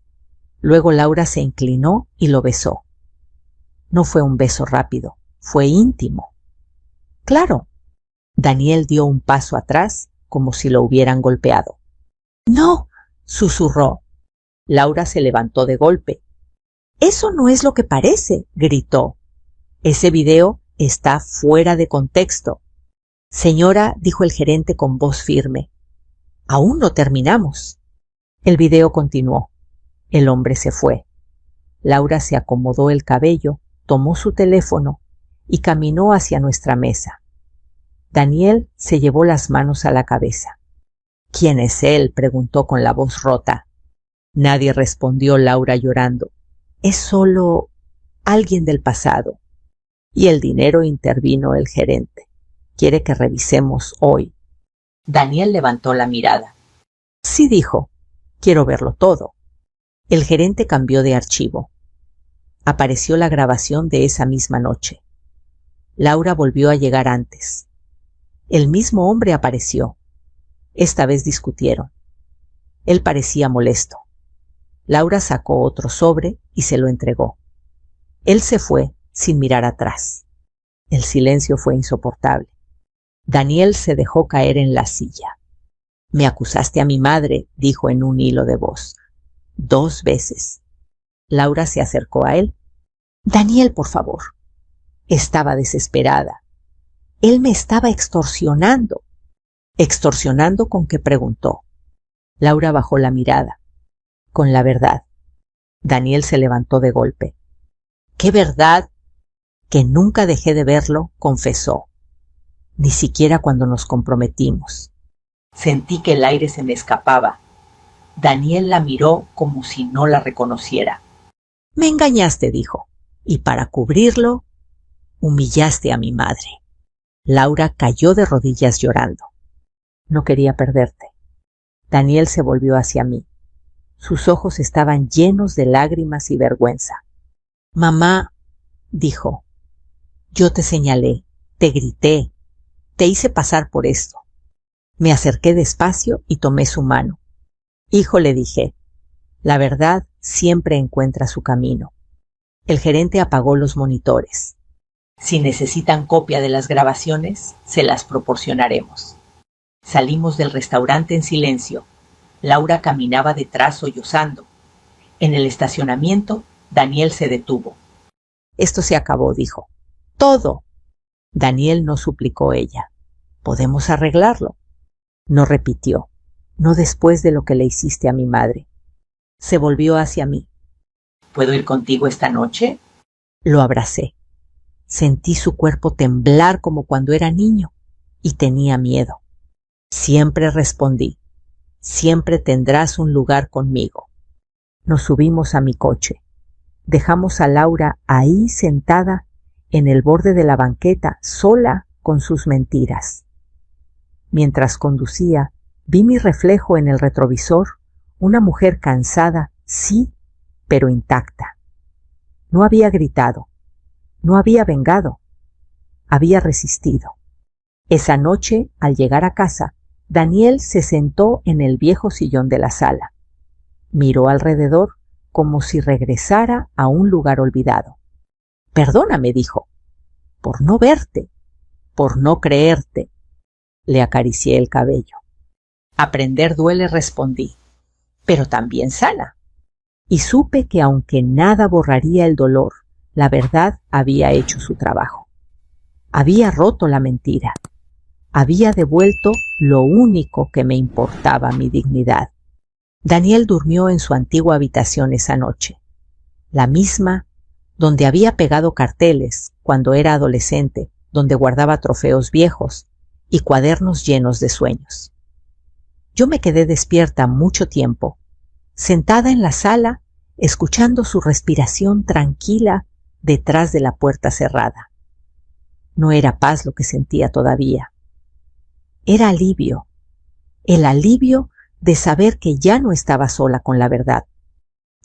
Luego Laura se inclinó y lo besó. No fue un beso rápido, fue íntimo. Claro. Daniel dio un paso atrás, como si lo hubieran golpeado. ¡No!, susurró. Laura se levantó de golpe. «Eso no es lo que parece», gritó. «Ese video está fuera de contexto». «Señora», dijo el gerente con voz firme, «aún no terminamos». El video continuó. El hombre se fue. Laura se acomodó el cabello, tomó su teléfono y caminó hacia nuestra mesa. Daniel se llevó las manos a la cabeza. «¿Quién es él?», preguntó con la voz rota. Nadie respondió, Laura llorando. «Es solo alguien del pasado». Y el dinero, intervino el gerente. «Quiere que revisemos hoy». Daniel levantó la mirada. «Sí», dijo. «Quiero verlo todo». El gerente cambió de archivo. Apareció la grabación de esa misma noche. Laura volvió a llegar antes. El mismo hombre apareció. Esta vez discutieron. Él parecía molesto. Laura sacó otro sobre y se lo entregó. Él se fue sin mirar atrás. El silencio fue insoportable. Daniel se dejó caer en la silla. «Me acusaste a mi madre», dijo en un hilo de voz. «2 veces». Laura se acercó a él. «Daniel, por favor». Estaba desesperada. Él me estaba extorsionando. ¿Extorsionando con qué?, preguntó. Laura bajó la mirada. Con la verdad. Daniel se levantó de golpe. «¿Qué verdad?». «Que nunca dejé de verlo», confesó. «Ni siquiera cuando nos comprometimos». Sentí que el aire se me escapaba. Daniel la miró como si no la reconociera. «Me engañaste», dijo, «y para cubrirlo, humillaste a mi madre». Laura cayó de rodillas llorando. No quería perderte. Daniel se volvió hacia mí. Sus ojos estaban llenos de lágrimas y vergüenza. «Mamá», dijo, «yo te señalé, te grité, te hice pasar por esto». Me acerqué despacio y tomé su mano. «Hijo», le dije, «la verdad siempre encuentra su camino». El gerente apagó los monitores. «Si necesitan copia de las grabaciones, se las proporcionaremos». Salimos del restaurante en silencio. Laura caminaba detrás sollozando. En el estacionamiento, Daniel se detuvo. «Esto se acabó», dijo. «Todo». «Daniel», no, suplicó ella. «Podemos arreglarlo». No repitió. «No después de lo que le hiciste a mi madre». Se volvió hacia mí. «¿Puedo ir contigo esta noche?». Lo abracé. Sentí su cuerpo temblar como cuando era niño y tenía miedo. «Siempre», respondí. «Siempre tendrás un lugar conmigo». Nos subimos a mi coche. Dejamos a Laura ahí sentada en el borde de la banqueta, sola con sus mentiras. Mientras conducía, vi mi reflejo en el retrovisor, una mujer cansada, sí, pero intacta. No había gritado, no había vengado, había resistido. Esa noche, al llegar a casa, Daniel se sentó en el viejo sillón de la sala. Miró alrededor como si regresara a un lugar olvidado. «Perdóname», dijo, «por no verte, por no creerte». Le acaricié el cabello. «Aprender duele», respondí, «pero también sana». Y supe que aunque nada borraría el dolor, la verdad había hecho su trabajo. Había roto la mentira. Había devuelto lo único que me importaba, mi dignidad. Daniel durmió en su antigua habitación esa noche, la misma donde había pegado carteles cuando era adolescente, donde guardaba trofeos viejos y cuadernos llenos de sueños. Yo me quedé despierta mucho tiempo, sentada en la sala, escuchando su respiración tranquila detrás de la puerta cerrada. No era paz lo que sentía todavía. Era alivio, el alivio de saber que ya no estaba sola con la verdad.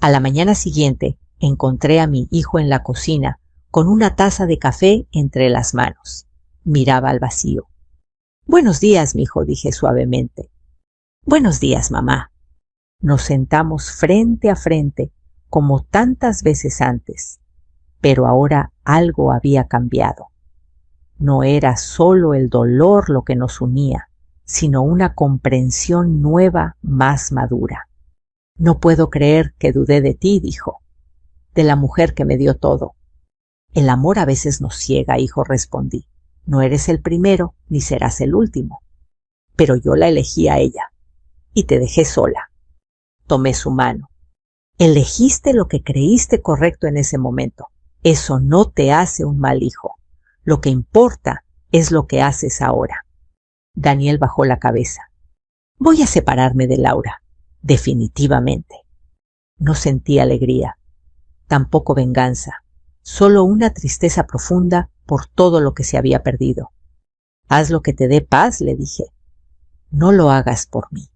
A la mañana siguiente encontré a mi hijo en la cocina con una taza de café entre las manos. Miraba al vacío. «Buenos días, mijo», dije suavemente. «Buenos días, mamá». Nos sentamos frente a frente, como tantas veces antes, pero ahora algo había cambiado. No era solo el dolor lo que nos unía, sino una comprensión nueva, más madura. «No puedo creer que dudé de ti», dijo, «de la mujer que me dio todo». «El amor a veces nos ciega, hijo», respondí. «No eres el primero, ni serás el último. Pero yo la elegí a ella, y te dejé sola». Tomé su mano. «Elegiste lo que creíste correcto en ese momento. Eso no te hace un mal hijo. Lo que importa es lo que haces ahora». Daniel bajó la cabeza. «Voy a separarme de Laura, definitivamente». No sentí alegría, tampoco venganza, solo una tristeza profunda por todo lo que se había perdido. «Haz lo que te dé paz», le dije. «No lo hagas por mí».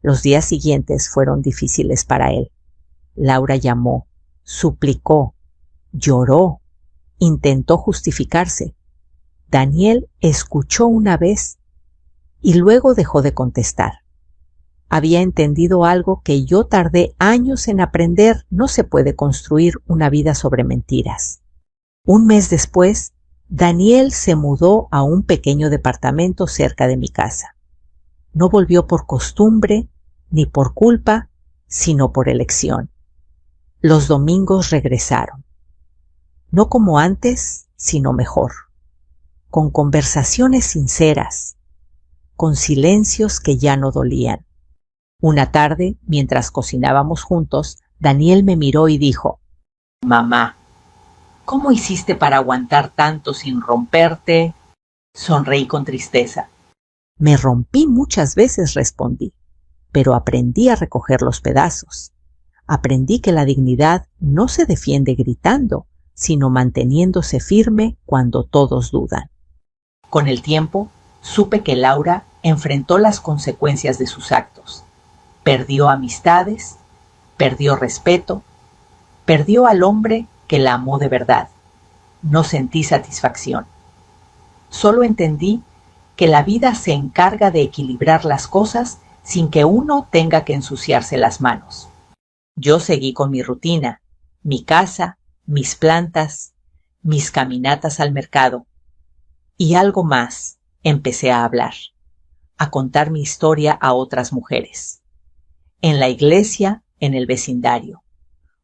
Los días siguientes fueron difíciles para él. Laura llamó, suplicó, Lloró, intentó justificarse. Daniel escuchó una vez y luego dejó de contestar. Había entendido algo que yo tardé años en aprender. No se puede construir una vida sobre mentiras. Un mes después, Daniel se mudó a un pequeño departamento cerca de mi casa. No volvió por costumbre ni por culpa, sino por elección. Los domingos regresaron. No como antes, sino mejor. Con conversaciones sinceras, con silencios que ya no dolían. Una tarde, mientras cocinábamos juntos, Daniel me miró y dijo: Mamá, ¿cómo hiciste para aguantar tanto sin romperte? Sonreí con tristeza. Me rompí muchas veces, respondí, pero aprendí a recoger los pedazos. Aprendí que la dignidad no se defiende gritando, sino manteniéndose firme cuando todos dudan. Con el tiempo, supe que Laura enfrentó las consecuencias de sus actos. Perdió amistades, perdió respeto, perdió al hombre que la amó de verdad. No sentí satisfacción. Solo entendí que la vida se encarga de equilibrar las cosas sin que uno tenga que ensuciarse las manos. Yo seguí con mi rutina, mi casa, mis plantas, mis caminatas al mercado. Y algo más, empecé a hablar, a contar mi historia a otras mujeres. En la iglesia, en el vecindario.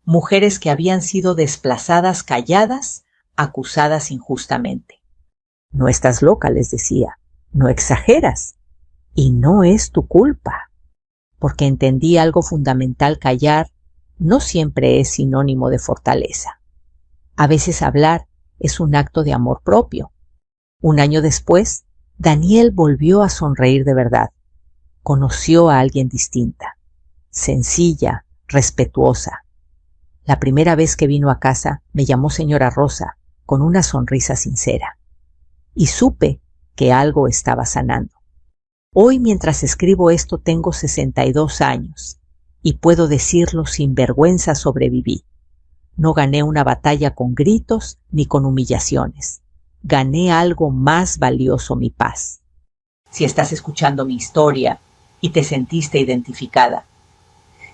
Mujeres que habían sido desplazadas calladas, acusadas injustamente. No estás loca, les decía, no exageras, y no es tu culpa. Porque entendí algo fundamental: callar no siempre es sinónimo de fortaleza. A veces hablar es un acto de amor propio. Un año después, Daniel volvió a sonreír de verdad. Conoció a alguien distinta, sencilla, respetuosa. La primera vez que vino a casa me llamó señora Rosa, con una sonrisa sincera. Y supe que algo estaba sanando. Hoy, mientras escribo esto, tengo 62 años y puedo decirlo sin vergüenza: sobreviví. No gané una batalla con gritos ni con humillaciones. Gané algo más valioso: mi paz. Si estás escuchando mi historia y te sentiste identificada,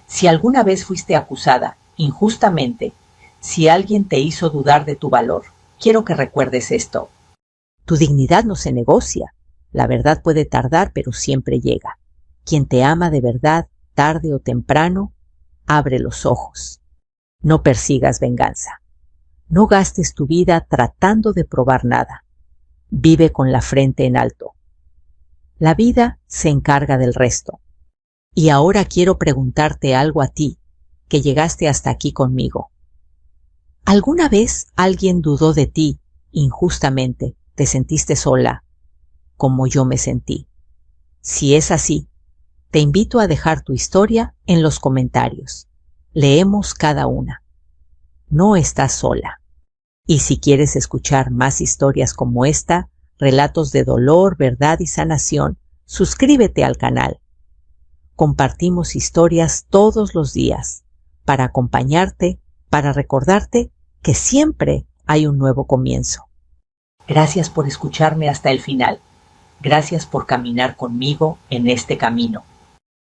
si alguna vez fuiste acusada injustamente, si alguien te hizo dudar de tu valor, quiero que recuerdes esto. Tu dignidad no se negocia. La verdad puede tardar, pero siempre llega. Quien te ama de verdad, tarde o temprano, abre los ojos. No persigas venganza. No gastes tu vida tratando de probar nada. Vive con la frente en alto. La vida se encarga del resto. Y ahora quiero preguntarte algo a ti, que llegaste hasta aquí conmigo. ¿Alguna vez alguien dudó de ti injustamente? ¿Te sentiste sola, como yo me sentí? Si es así, te invito a dejar tu historia en los comentarios. Leemos cada una. No estás sola. Y si quieres escuchar más historias como esta, relatos de dolor, verdad y sanación, suscríbete al canal. Compartimos historias todos los días para acompañarte, para recordarte que siempre hay un nuevo comienzo. Gracias por escucharme hasta el final. Gracias por caminar conmigo en este camino.